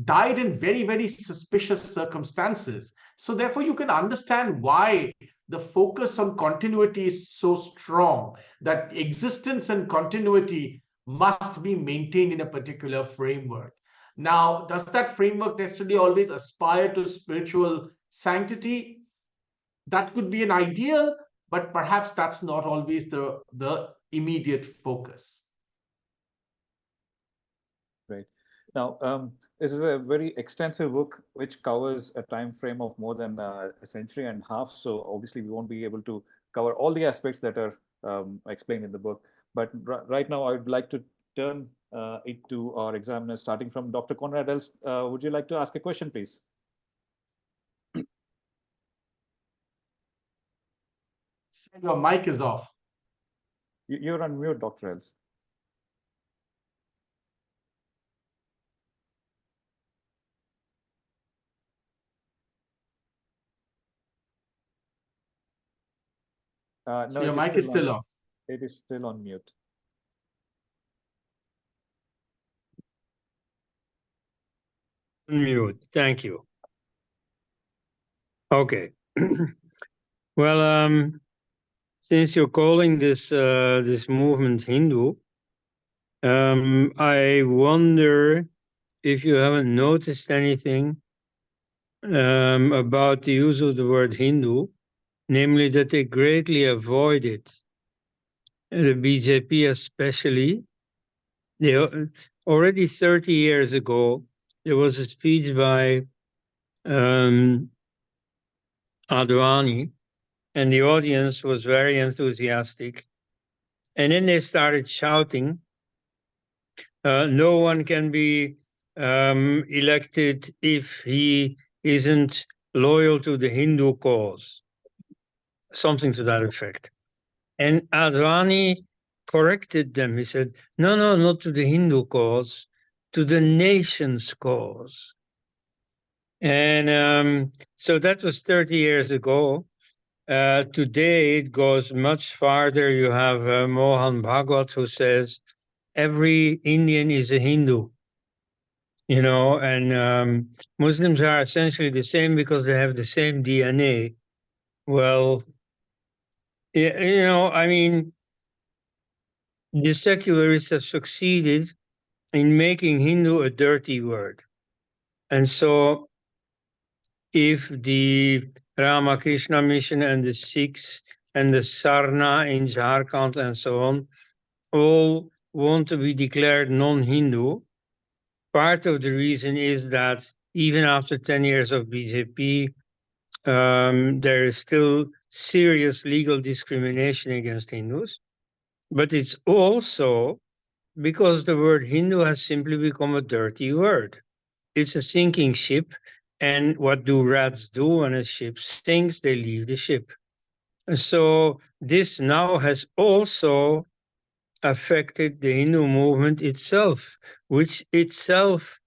died in very, very suspicious circumstances. So, therefore, you can understand why the focus on continuity is so strong, that existence and continuity must be maintained in a particular framework. Now, does that framework necessarily always aspire to spiritual sanctity? That could be an ideal, but perhaps that's not always the immediate focus. Right. Now, this is a very extensive book which covers a time frame of more than a century and a half. So obviously, we won't be able to cover all the aspects that are explained in the book. But right now, I would like to turn it to our examiners, starting from Dr. Conrad Els. Would you like to ask a question, please? Your mic is off. You're on mute, Dr. Els. So No, your it is mic is still still on. off. It is still on mute. Mute. Thank you. Okay. Well, since you're calling this movement Hindu, I wonder if you haven't noticed anything about the use of the word Hindu, namely that they greatly avoid it. The BJP especially. They, already 30 years ago, there was a speech by Advani, and the audience was very enthusiastic. And then they started shouting, no one can be elected if he isn't loyal to the Hindu cause. Something to that effect. And Advani corrected them. He said, no, no, not to the Hindu cause, to the nation's cause. And so that was 30 years ago. Today it goes much farther. You have Mohan Bhagwat, who says every Indian is a Hindu, and Muslims are essentially the same because they have the same DNA. Well, I mean, the secularists have succeeded in making Hindu a dirty word. And so if the Ramakrishna mission and the Sikhs and the Sarna in Jharkhand and so on all want to be declared non-Hindu, part of the reason is that even after 10 years of BJP, there is still serious legal discrimination against Hindus. But it's also because the word Hindu has simply become a dirty word. It's a sinking ship. And what do rats do when a ship sinks? They leave the ship. So this now has also affected the Hindu movement itself, which itself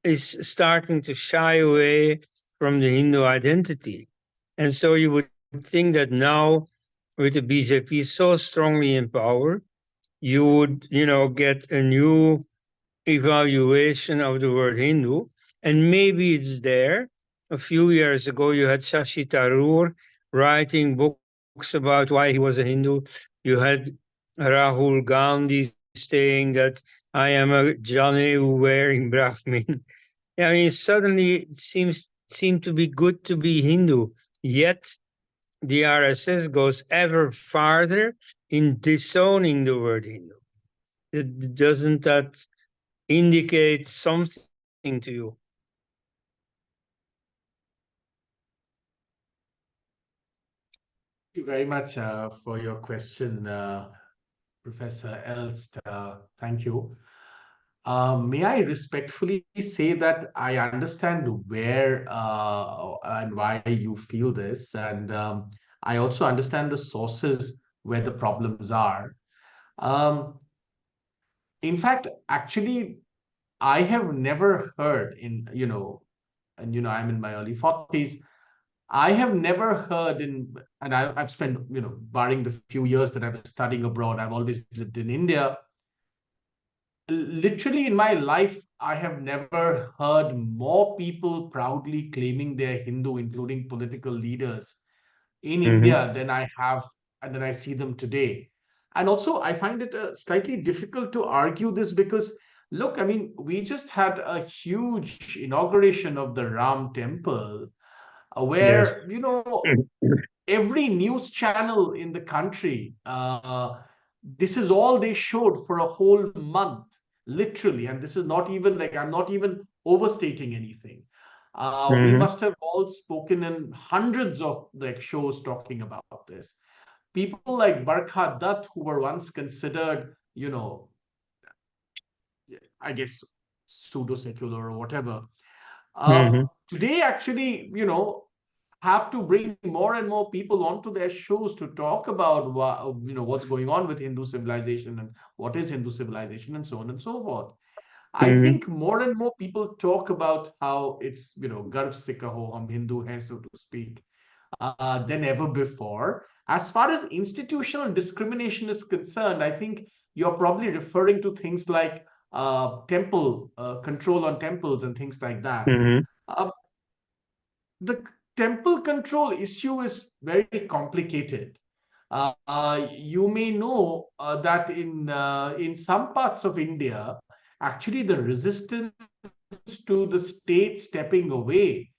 is starting to shy away from the Hindu identity. And so you would think that now, with the BJP so strongly in power, you would, get a new evaluation of the word Hindu, and maybe it's there. A few years ago, you had Shashi Tharoor writing books about why he was a Hindu. You had Rahul Gandhi saying that I am a Janeu wearing Brahmin. I mean, suddenly it seemed to be good to be Hindu, yet the RSS goes ever farther in disowning the word Hindu. Doesn't that indicate something to you? Thank you very much for your question, Professor Elst. Thank you. May I respectfully say that I understand where and why you feel this, and I also understand the sources where the problems are. Um, in fact, actually, I have never heard I'm in my early 40s. I have never heard and I've spent, barring the few years that I've been studying abroad, I've always lived in India. Literally in my life, I have never heard more people proudly claiming they're Hindu, including political leaders in Mm-hmm. India than I have and than I see them today. And also, I find it slightly difficult to argue this because, look, I mean, we just had a huge inauguration of the Ram temple Yes. where, every news channel in the country, this is all they showed for a whole month, literally. And this is not even like, I'm not even overstating anything. We Mm-hmm. must have all spoken in hundreds of like shows talking about this. People like Barkha Dutt, who were once considered, I guess, pseudo secular or whatever, Mm-hmm. today actually, have to bring more and more people onto their shows to talk about what's going on with Hindu civilization and what is Hindu civilization and so on and so forth. I Mm-hmm. think more and more people talk about how it's garv se kaho hum Hindu hai, so to speak, than ever before. As far as institutional discrimination is concerned, I think you're probably referring to things like temple control on temples and things like that. Mm-hmm. Uh, the temple control issue is very complicated. You may know that in some parts of India, actually the resistance to the state stepping away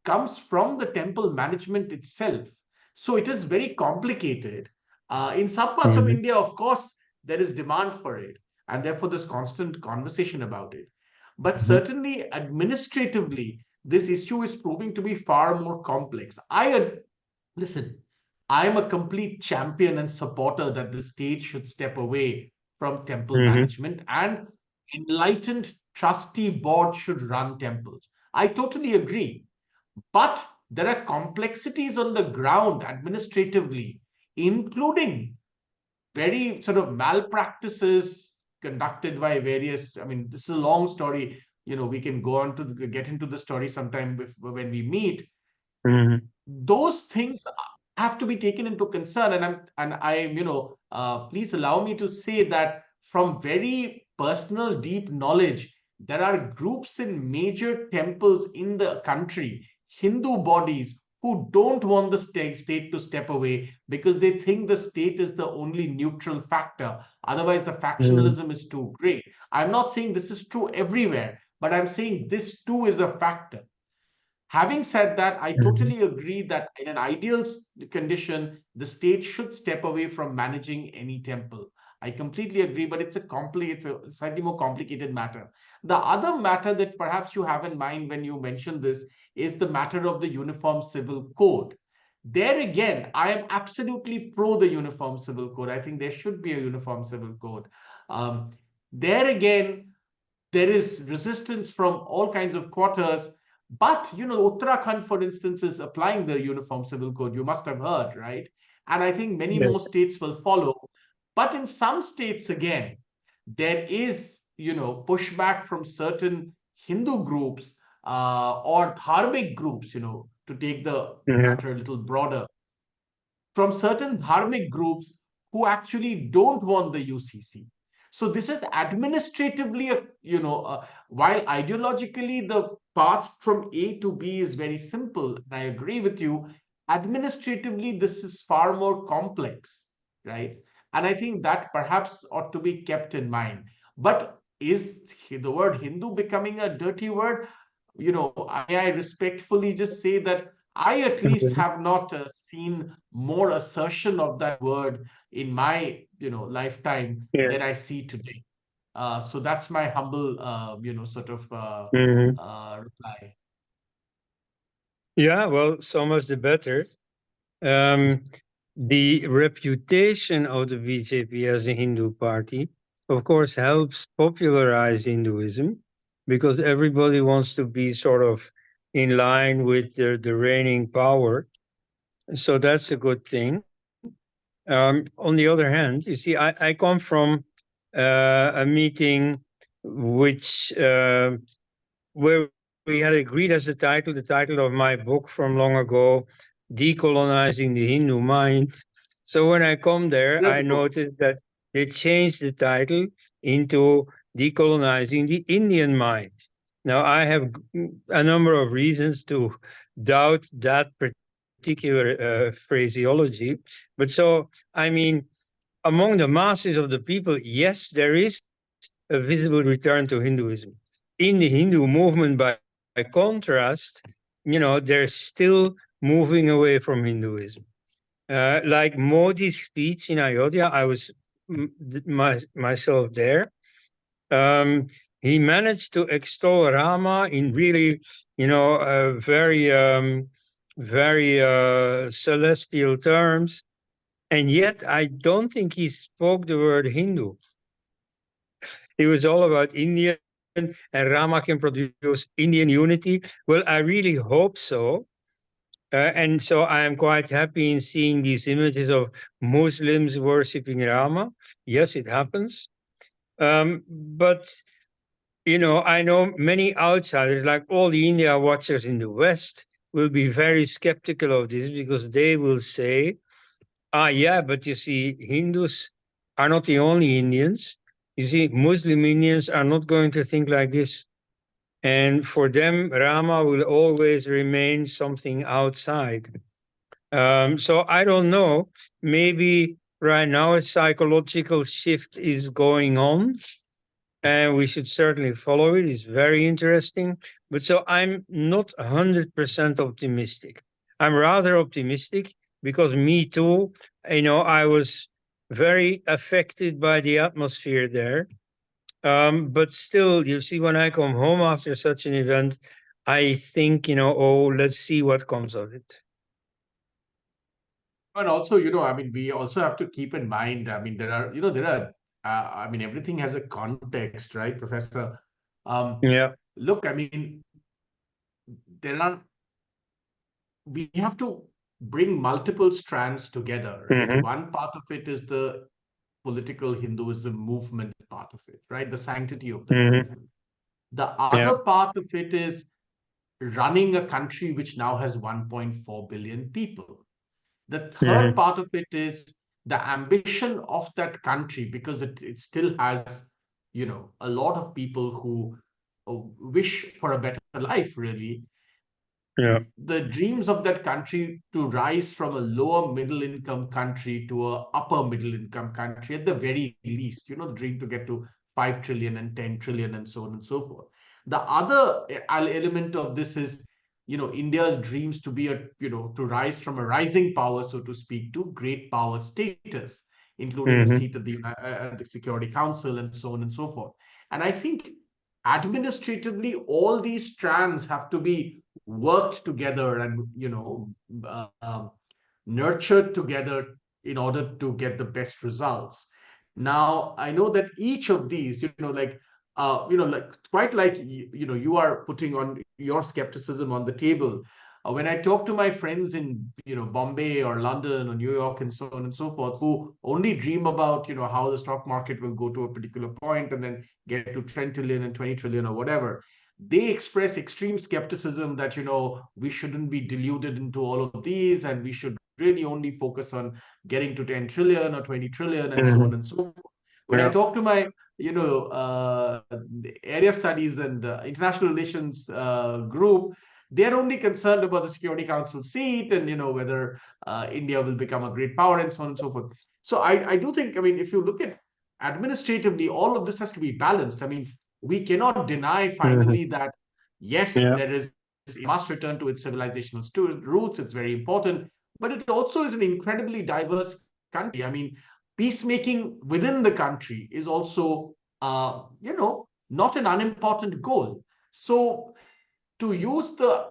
comes from the temple management itself. So it is very complicated. In some parts of Mm-hmm. India, of course, there is demand for it, and therefore there's constant conversation about it. But Mm-hmm. certainly, administratively, this issue is proving to be far more complex. Listen, I'm a complete champion and supporter that the state should step away from temple Mm-hmm. management and enlightened trustee board should run temples. I totally agree. But there are complexities on the ground administratively, including very sort of malpractices conducted by various, I mean, this is a long story. We can go on to get into the story sometime when we meet. Mhm. Those things have to be taken into concern, and please allow me to say that from very personal deep knowledge, there are groups in major temples in the country, Hindu bodies, who don't want the state to step away because they think the state is the only neutral factor. Otherwise, the Mhm. factionalism is too great. I'm not saying this is true everywhere, but I'm saying this too is a factor. Having said that, I Mhm. totally agree that in an ideal condition, the state should step away from managing any temple. I completely agree, but it's a slightly more complicated matter. The other matter that perhaps you have in mind when you mention this is the matter of the Uniform Civil Code. There again, I am absolutely pro the Uniform Civil Code. I think there should be a Uniform Civil Code. Um, there again, there is resistance from all kinds of quarters. But Uttarakhand, for instance, is applying the Uniform Civil Code. You must have heard, right? And I think many Yes. more states will follow. But in some states, again, there is pushback from certain Hindu groups or dharmic groups, to take the Mhm. matter a little broader, from certain dharmic groups who actually don't want the UCC. So this is administratively, while ideologically the path from A to B is very simple, and I agree with you, administratively this is far more complex, right? And I think that perhaps ought to be kept in mind. But is the word Hindu becoming a dirty word? I respectfully just say that I at least Mhm. have not seen more assertion of that word in my, lifetime Yeah. than I see today. So that's my humble, sort of Mhm. reply. Yeah, well, so much the better. Um, the reputation of the BJP as a Hindu party, of course, helps popularize Hinduism because everybody wants to be sort of in line with the reigning power. So that's a good thing. On the other hand, you see, I come from a meeting which where we had agreed as the title of my book from long ago, Decolonizing the Hindu Mind. So when I come there, I Brilliant book. noticed that they changed the title into Decolonizing the Indian Mind. Now, I have a number of reasons to doubt that particular phraseology. But so, I mean, among the masses of the people, yes, there is a visible return to Hinduism. In the Hindu movement, by contrast, they're still moving away from Hinduism. Like Modi's speech in Ayodhya, I was myself there. Um, he managed to extol Rama in really, very celestial terms. And yet, I don't think he spoke the word Hindu. It was all about Indian, and Rama can produce Indian unity. Well, I really hope so. And so I am quite happy in seeing these images of Muslims worshipping Rama. Yes, it happens. But, I know many outsiders, like all the India watchers in the West, will be very skeptical of this because they will say, yeah, but you see, Hindus are not the only Indians. You see, Muslim Indians are not going to think like this. And for them, Rama will always remain something outside. So I don't know. Maybe right now a psychological shift is going on, and we should certainly follow it. It's very interesting. But so I'm not 100% optimistic. I'm rather optimistic because me too, I was very affected by the atmosphere there. But still, you see, when I come home after such an event, I think, oh, let's see what comes of it. And also, I mean, we also have to keep in mind, I mean, I mean, everything has a context, right, Professor? Yeah. Look, I mean, there are we have to bring multiple strands together, right? Hmm. One part of it is the political Hinduism movement part of it, right? The sanctity of the Hmm. religion. The Yeah. other part of it is running a country which now has 1.4 billion people. The third Hmm. part of it is the ambition of that country, because it still has, a lot of people who wish for a better life, really. Yeah. The dreams of that country to rise from a lower middle income country to a upper middle income country at the very least, the dream to get to 5 trillion and 10 trillion and so on and so forth. The other element of this is, India's dreams to be to rise from a rising power, so to speak, to great power status, including a Hmm. seat at the Security Council and so on and so forth. And I think administratively all these strands have to be worked together and nurtured together in order to get the best results. Now I know that each of these, like quite like you are putting on your skepticism on the table. When I talk to my friends in Bombay or London or New York and so on and so forth, who only dream about how the stock market will go to a particular point and then get to 10 trillion and 20 trillion or whatever, they express extreme skepticism that we shouldn't be deluded into all of these, and we should really only focus on getting to 10 trillion or 20 trillion and so Hmm. on and so forth. When I Yeah. talk to my area studies and international relations group, they're only concerned about the Security Council seat and whether India will become a great power and so on and so forth. So I do think, I mean, if you look at administratively, all of this has to be balanced. I mean, we cannot deny Hmm. finally that yes, Yeah. there is, it must return to its civilizational roots. It's very important, but it also is an incredibly diverse country. I mean, peacemaking within the country is also, not an unimportant goal. So to use the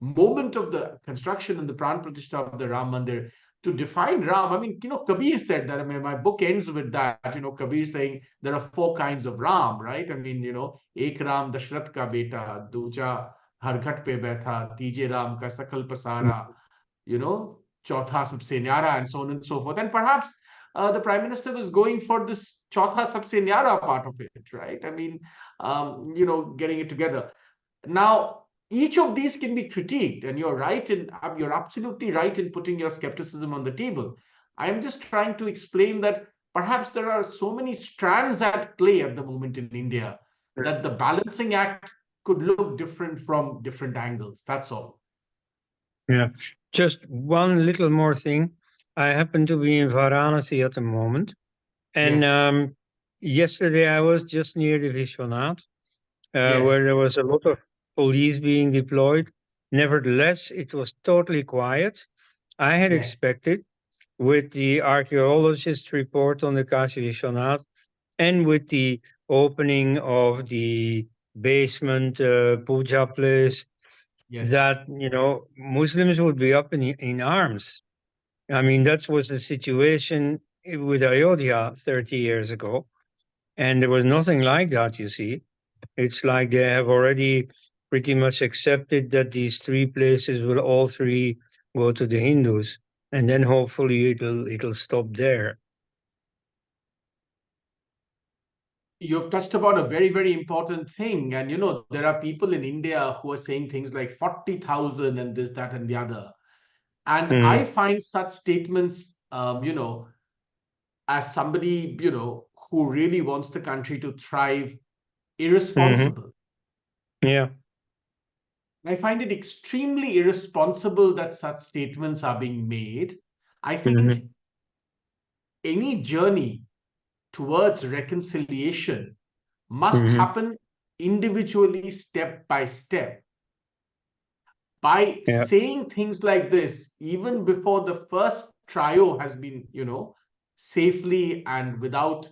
moment of the construction and the pran pratishtha of the Ram Mandir to define Ram. I mean, Kabir said that. I mean, my book ends with that. Kabir saying there are four kinds of Ram, right? I mean, ek Ram Dashrath ka beta, duja har ghat pe baitha, tije Ram ka sakal pasara, chautha sabse nyara, and so on and so forth. And perhaps the prime minister was going for this chautha sabse nyara part of it, right? I mean, getting it together. Now, each of these can be critiqued, and you're right, and you're absolutely right in putting your skepticism on the table. I am just trying to explain that perhaps there are so many strands at play at the moment in India that the balancing act could look different from different angles. That's all. Yeah. Just one little more thing. I happen to be in Varanasi at the moment, and Yes, yesterday I was just near the Vishwanath, where yes, there was a lot of police being deployed. Nevertheless, it was totally quiet. I had yes, expected, with the archaeologist report on the Kashi Vishwanath and with the opening of the basement puja place, yes. that Muslims would be up in arms. I mean, that was the situation with Ayodhya 30 years ago, and there was nothing like that. You see, it's like they have already pretty much accepted that these three places will all three go to the Hindus, and then hopefully it'll stop there. You've touched upon a very, very important thing. And, there are people in India who are saying things like 40,000 and this, that, and the other. And I Hmm. find such statements, as somebody, who really wants the country to thrive, Hmm. irresponsible. Yeah. I find it extremely irresponsible that such statements are being made. I think Hmm. any journey towards reconciliation must Hmm. happen individually, step by step. By Yeah. saying things like this, even before the first trio has been, safely and without,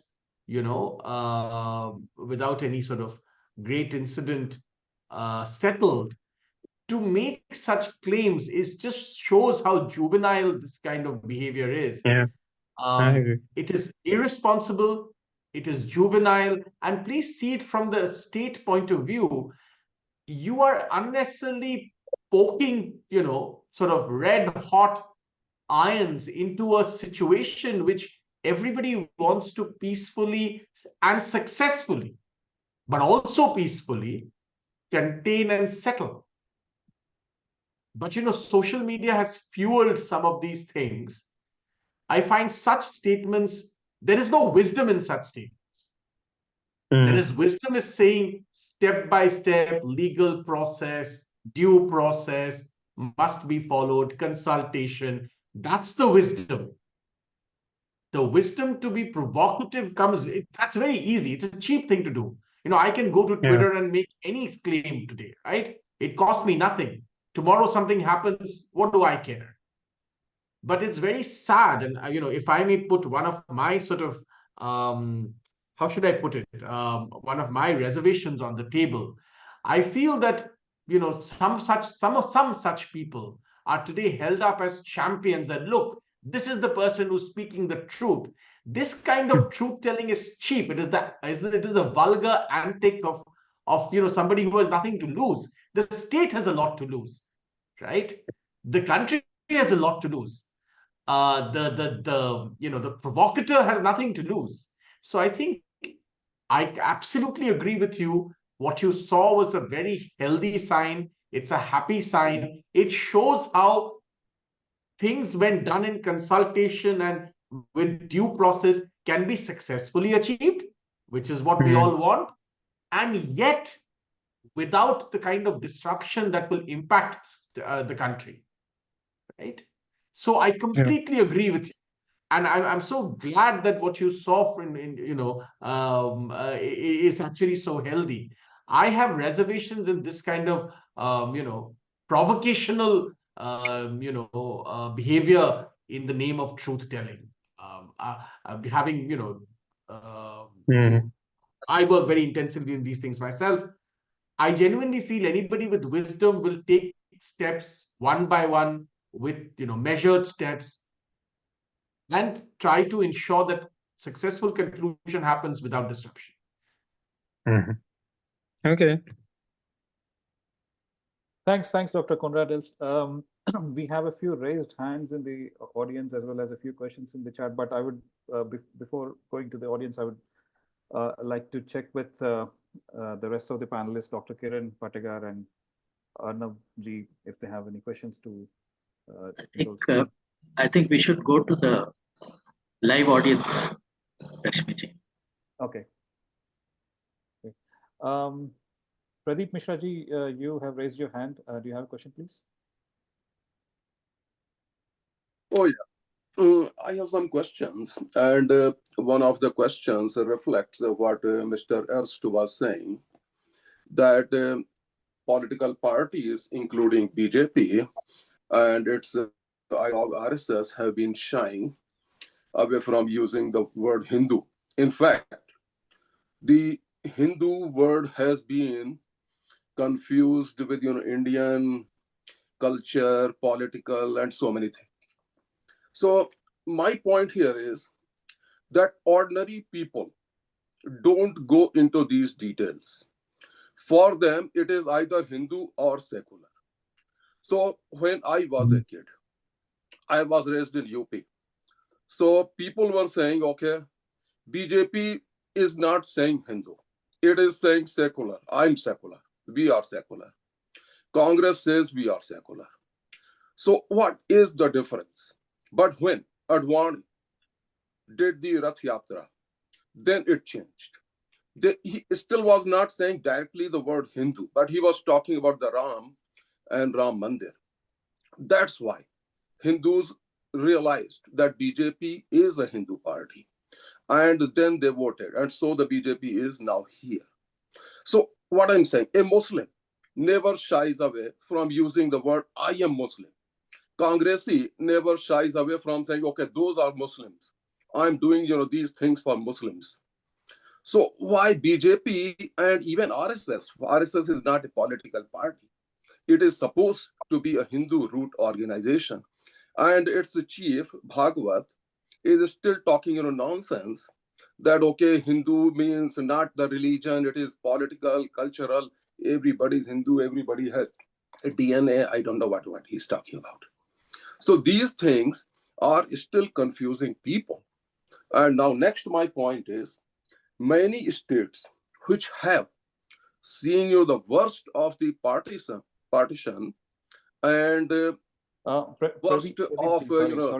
without any sort of great incident settled, to make such claims is just shows how juvenile this kind of behavior is. Yeah. I agree. It is irresponsible, it is juvenile, and please see it from the state point of view. You are unnecessarily poking, sort of red hot irons into a situation which everybody wants to peacefully and successfully, but also peacefully contain and settle. But social media has fueled some of these things. I find such statements, there is no wisdom in such statements. There is wisdom is saying step by step, legal process, due process must be followed, consultation. That's the wisdom. The wisdom to be provocative that's very easy. It's a cheap thing to do. I can go to Twitter and make any claim today, right? It costs me nothing. Tomorrow something happens, what do I care? But it's very sad. And, if I may put one of my sort of, how should I put it? One of my reservations on the table. I feel that, some such people are today held up as champions that, look, this is the person who's speaking the truth. This kind of truth telling is cheap. It is the vulgar antic of somebody who has nothing to lose. The state has a lot to lose, right? The country has a lot to lose. The provocateur has nothing to lose. So I think I absolutely agree with you. What you saw was a very healthy sign. It's a happy sign. It shows how things, when done in consultation and with due process, can be successfully achieved, which is what we all want, and yet without the kind of disruption that will impact the country, right? So I completely agree with you. And I'm so glad that what you saw is actually so healthy. I have reservations in this kind of provocational behavior in the name of truth telling. Having I work very intensively in these things myself. I genuinely feel anybody with wisdom will take steps one by one with measured steps and try to ensure that successful conclusion happens without disruption. Okay. Thanks, Dr. Conradels. We have a few raised hands in the audience as well as a few questions in the chat, but I would, before going to the audience, I would like to check with the rest of the panelists, Dr. Kiran Pategar and Arnav ji, if they have any questions to. I think we should go to the live audience, Rashmi ji. Okay. Pradeep Mishra ji, you have raised your hand. Do you have a question, please? Oh, yeah. I have some questions. And one of the questions reflects what Mr. Erst was saying, that political parties, including BJP and its RSS, have been shying away from using the word Hindu. In fact, the Hindu word has been confused with Indian culture, political, and so many things. So my point here is that ordinary people don't go into these details. For them, it is either Hindu or secular. So when I was a kid, I was raised in UP. So people were saying, okay, BJP is not saying Hindu. It is saying secular. I'm secular. We are secular. Congress says we are secular. So what is the difference? But when Advani did the Rath Yatra, then it changed. He still was not saying directly the word Hindu, but he was talking about the Ram and Ram Mandir. That's why Hindus realized that BJP is a Hindu party. And then they voted. And so the BJP is now here. So what I'm saying, a Muslim never shies away from using the word I am Muslim. Congressee never shies away from saying, okay, those are Muslims. I'm doing these things for Muslims. So why BJP and even RSS? RSS is not a political party. It is supposed to be a Hindu root organization. And its chief, Bhagwat, is still talking nonsense that, okay, Hindu means not the religion, it is political, cultural, everybody's Hindu, everybody has a DNA. I don't know what he's talking about. So these things are still confusing people. And now, next, my point is many states which have seen the worst of the partition and worst of Sorry to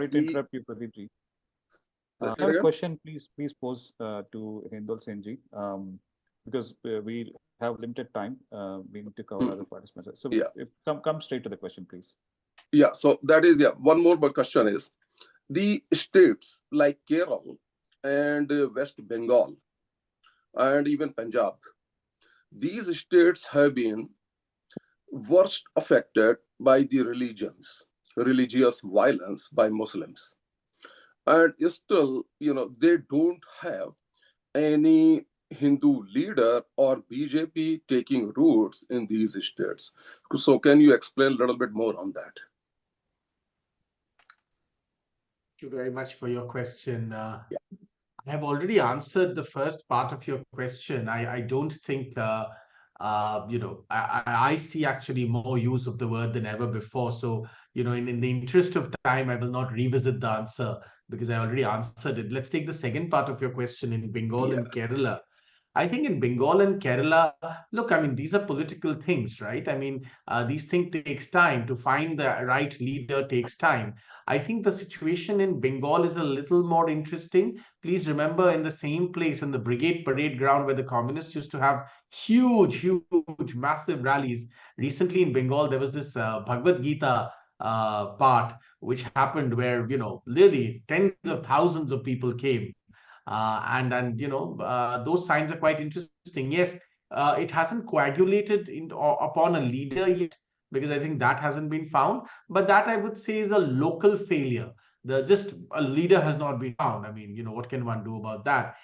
the. interrupt you, Pradeep ji. Say I it have a again? question, please pose to Hindol Senji, because we have limited time. We need to cover other participants. So Yeah. come straight to the question, please. Yeah, so that is, one more question is the states like Kerala and West Bengal and even Punjab, these states have been worst affected by the religious violence by Muslims. And still, they don't have any Hindu leader or BJP taking roots in these states. So can you explain a little bit more on that? Thank you very much for your question. I have already answered the first part of your question. I don't think, I see actually more use of the word than ever before. So, in the interest of time, I will not revisit the answer because I already answered it. Let's take the second part of your question in Bengal Yeah. and Kerala. I think in Bengal and Kerala, look, I mean, these are political things, right? I mean, these things takes time. To find the right leader takes time. I think the situation in Bengal is a little more interesting. Please remember, in the same place, in the Brigade Parade Ground where the communists used to have huge, massive rallies. Recently in Bengal, there was this Bhagavad Gita part which happened where, literally tens of thousands of people came. Those signs are quite interesting. Yes, it hasn't coagulated upon a leader yet because I think that hasn't been found. But that I would say is a local failure. Just a leader has not been found. I mean, what can one do about that?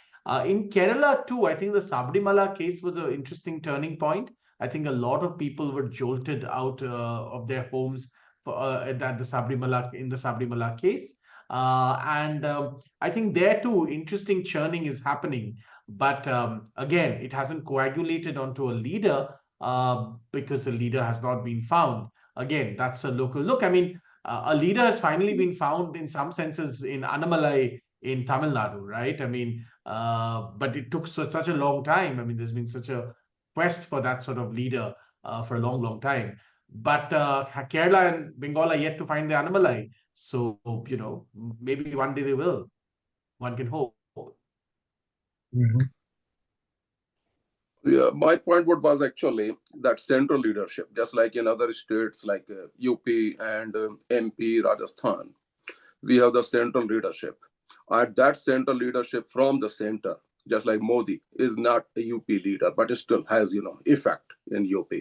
In Kerala too, I think the Sabrimala case was an interesting turning point. I think a lot of people were jolted out of their homes at the Sabrimala case. I think there too, interesting churning is happening. But again, it hasn't coagulated onto a leader because the leader has not been found. Again, that's a local look. I mean, a leader has finally been found in some senses in Annamalai in Tamil Nadu, right? I mean, but it took such a long time. I mean, there's been such a quest for that sort of leader for a long time. But Kerala and Bengal are yet to find the Annamalai. So, maybe one day they will. One can hope. Yeah, my point was actually that central leadership, just like in other states like UP and MP, Rajasthan, we have the central leadership. And that central leadership from the center, just like Modi, is not a UP leader, but it still has, effect in UP.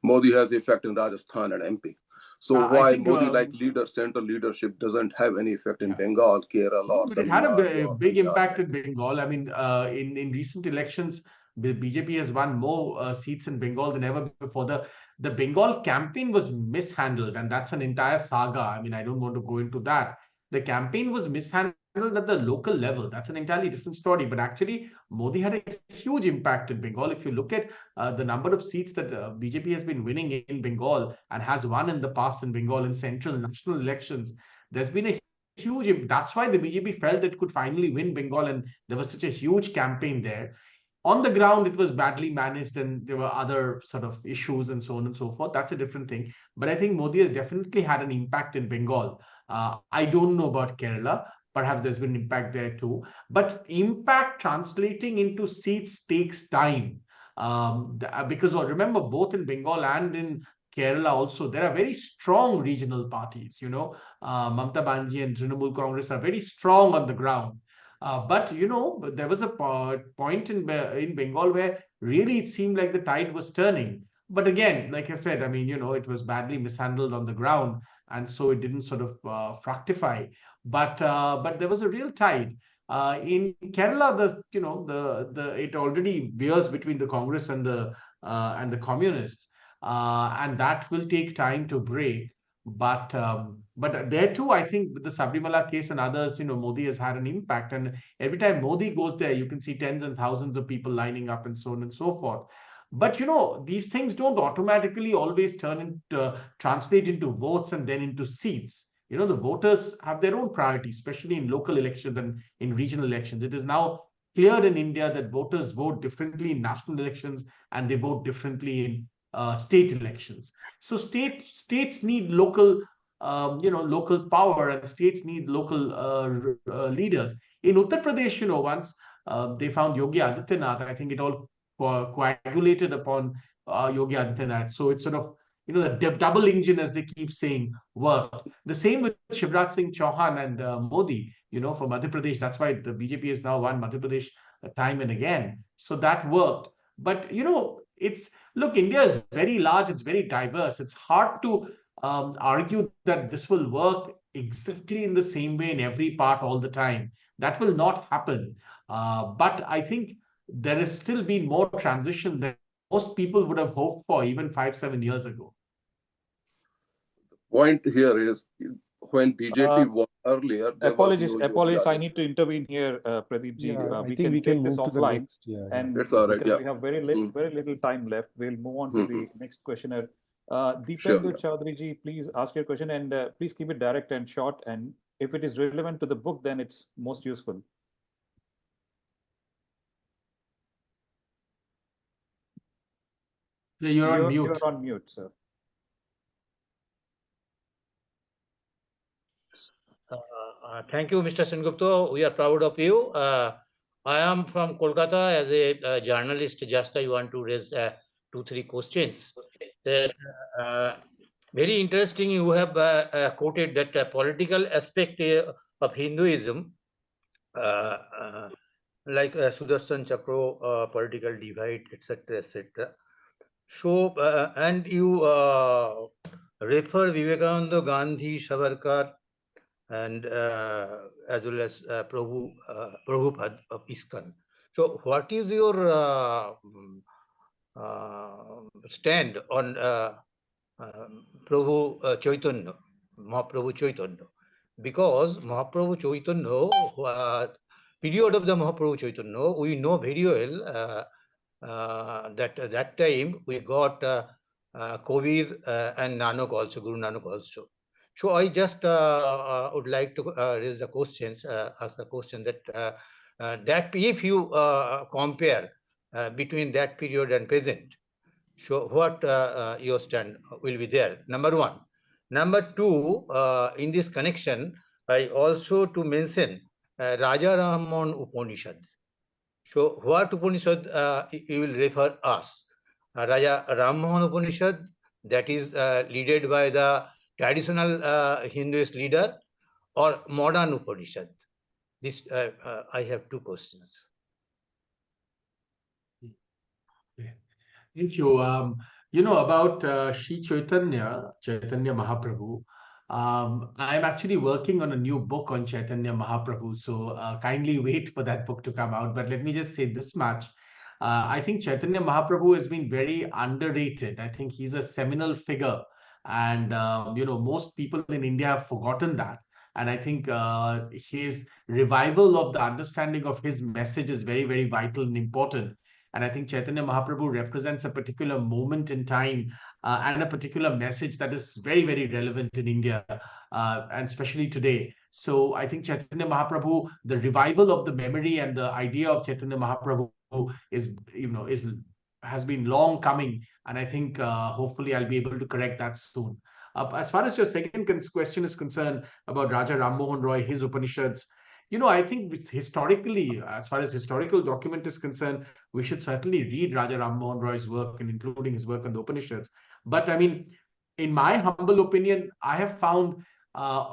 Modi has effect in Rajasthan and MP. So I why think Modi like central leadership doesn't have any effect in yeah. Bengal, Kerala, No, or but it Tamil had Nadu a or big Punjab impact like in that? Bengal. I mean, in recent elections, the BJP has won more seats in Bengal than ever before. The Bengal campaign was mishandled, and that's an entire saga. I mean, I don't want to go into that. The campaign was mishandled at the local level. That's an entirely different story. But actually, Modi had a huge impact in Bengal. If you look at the number of seats that BJP has been winning in Bengal and has won in the past in Bengal in central national elections, there's been a huge. That's why the BJP felt it could finally win Bengal, and there was such a huge campaign there. On the ground, it was badly managed, and there were other sort of issues and so on and so forth. That's a different thing. But I think Modi has definitely had an impact in Bengal. I don't know about Kerala. Perhaps there's been impact there too. But impact translating into seats takes time. Because remember, both in Bengal and in Kerala also, there are very strong regional parties. Mamata Banerjee and Trinamool Congress are very strong on the ground. But there was a point in Bengal where really it seemed like the tide was turning. But again, like I said, I mean, it was badly mishandled on the ground, and so it didn't sort of fructify. But there was a real tide. In Kerala, the it already veers between the Congress and the communists, and that will take time to break. But there too, I think with the Sabrimala case and others, Modi has had an impact. And every time Modi goes there, you can see tens and thousands of people lining up and so on and so forth. But these things don't automatically always translate into votes and then into seats. the voters have their own priorities, especially in local elections and in regional elections. It is now clear in India that voters vote differently in national elections and they vote differently in state elections. So states need local, local power, and states need local leaders. In Uttar Pradesh, once they found Yogi Adityanath, I think it all coagulated upon Yogi Adityanath. So it's sort of, the double engine, as they keep saying, worked. The same with Shivraj Singh Chauhan and Modi, for Madhya Pradesh. That's why the BJP has now won Madhya Pradesh time and again. So that worked. But, look, India is very large, it's very diverse. It's hard to argue that this will work exactly in the same way in every part all the time. That will not happen. But I think there has still been more transition than most people would have hoped for even 5, 7 years ago. Point here is when BJP won earlier, there was no Yogi Apologies. I need to Adityanath. intervene here, Pradeep ji. Yeah, I We think we can can take this move to the offline, next. Yeah, and It's all right. because Yeah. we have very little time left, we'll move on to the next questioner. Sure. Deependu Chaudhary ji, please ask your question, and please keep it direct and short. And if it is relevant to the book, then it's most useful. Yeah, you're on mute. You're on mute, sir. Thank you, Mr. Sengupta. We are proud of you. I am from Kolkata. As a journalist, just I want to raise 2-3 questions. Very interesting, you have quoted that political aspect of Hinduism, like Sudarshan Chakra, political divide, etc., etc. So, and you refer Vivekananda, Gandhi, Savarkar, and as well as Prabhupada of ISKCON. So, what is your stand on Prabhu Chaitanya, Mahaprabhu Chaitanya? Because Mahaprabhu Chaitanya, period of the Mahaprabhu Chaitanya, we know very well that at that time we got Kabir and Nanak also, Guru Nanak also. So I just would like to raise the questions, ask the question that that if you compare between that period and present, so what your stand will be there? Number one. Number two, in this connection, I also to mention Raja Ramon Upanishad. So what Upanishad you will refer us? Raja Rammohan Upanishad, that is led by the traditional Hinduist leader, or modern Upanishad? This I have 2 questions. Thank you. About Sri Chaitanya Mahaprabhu. I'm actually working on a new book on Chaitanya Mahaprabhu, so kindly wait for that book to come out. But let me just say this much. I think Chaitanya Mahaprabhu has been very underrated. I think he's a seminal figure, and most people in India have forgotten that. And I think his revival of the understanding of his message is very, very vital and important. And I think Chaitanya Mahaprabhu represents a particular moment in time and a particular message that is very, very relevant in India, and especially today. So I think Chaitanya Mahaprabhu, the revival of the memory and the idea of Chaitanya Mahaprabhu has been long coming. And I think hopefully I'll be able to correct that soon. As far as your second question is concerned about Raja Ram Mohan Roy, his Upanishads, I think historically, as far as historical document is concerned, we should certainly read Raja Ram Mohan Roy's work, and including his work on the Upanishads. But I mean, in my humble opinion, I have found,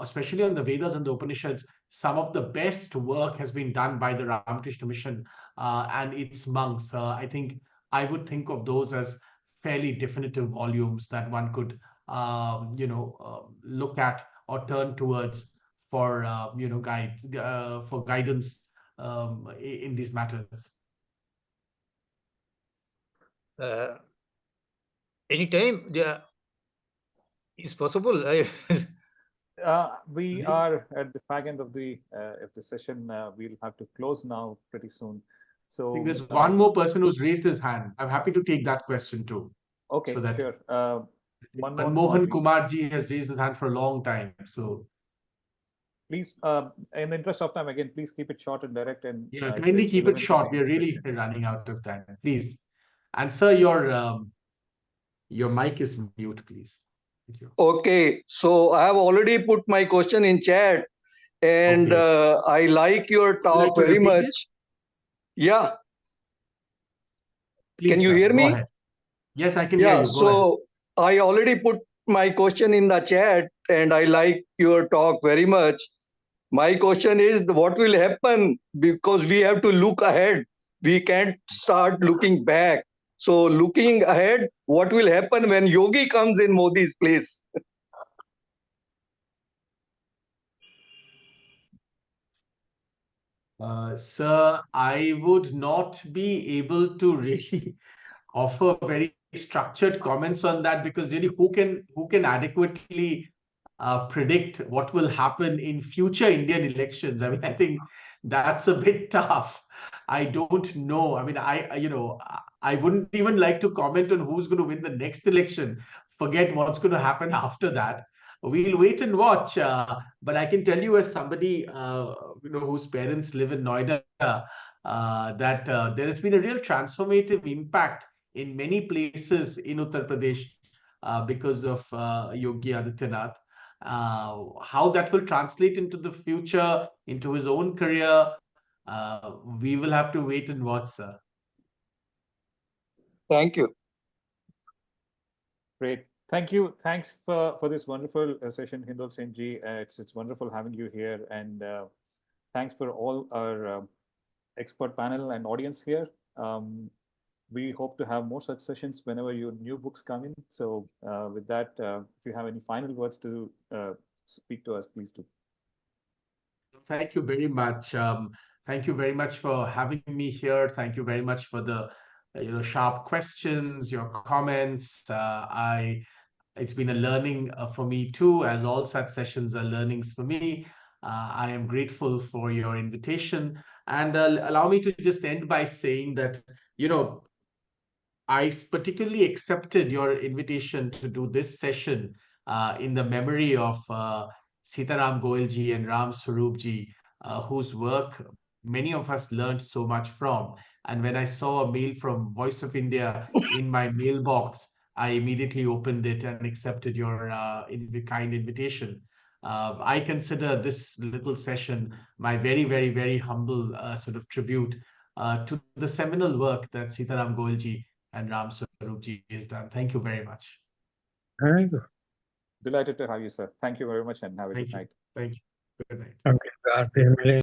especially on the Vedas and the Upanishads, some of the best work has been done by the Ramakrishna Mission and its monks. I think I would think of those as fairly definitive volumes that one could, look at or turn towards for for guidance in these matters. Anytime is possible. We are at the fag end of the session. We'll have to close now pretty soon. So I think there's one more person who's raised his hand. I'm happy to take that question too. Okay, so that sure. Manmohan Kumar ji has raised his hand for a long time. So Please, in the interest of time, again, please keep it short and direct. And Yeah, if kindly it's keep it relevant to short. the We're really question. running out of time. Please. And sir, your mic is mute, please. Thank you. Okay, so I have already put my question in chat, and Okay. I like your Would you talk like to very repeat much. it? Yeah, Please, can you sir, hear go me? ahead. Yes, I can hear Yeah, you. Go ahead. so I already put my question in the chat, and I like your talk very much. My question is what will happen, because we have to look ahead. We can't start looking back. So looking ahead, what will happen when Yogi comes in Modi's place? Sir, I would not be able to really offer very structured comments on that, because really who can adequately predict what will happen in future Indian elections? I mean, I think that's a bit tough. I don't know. I mean, I wouldn't even like to comment on who's going to win the next election. Forget what's going to happen after that. We'll wait and watch. But I can tell you, as somebody whose parents live in Noida, that there has been a real transformative impact in many places in Uttar Pradesh because of Yogi Adityanath. How that will translate into the future, into his own career, we will have to wait and watch, sir. Thank you. Great. Thank you. Thanks for this wonderful session, Hindol Senji. It's wonderful having you here. And thanks for all our expert panel and audience here. We hope to have more such sessions whenever your new books come in. So with that, if you have any final words to speak to us, please do. Thank you very much. Thank you very much for having me here. Thank you very much for the sharp questions, your comments. It's been a learning for me too, as all such sessions are learnings for me. I am grateful for your invitation, and allow me to just end by saying that I particularly accepted your invitation to do this session in the memory of Sitaram Goelji and Ram Swarupji, whose work many of us learned so much from. And when I saw a mail from Voice of India in my mailbox, I immediately opened it and accepted your kind invitation. I consider this little session my very, very, very humble sort of tribute to the seminal work that Sitaram Goelji and Ram Swarupji has done. Thank you very much. Very good. Delighted to have you, sir. Thank you very much and have a good Thank you. night. Thank you. Good night. Okay,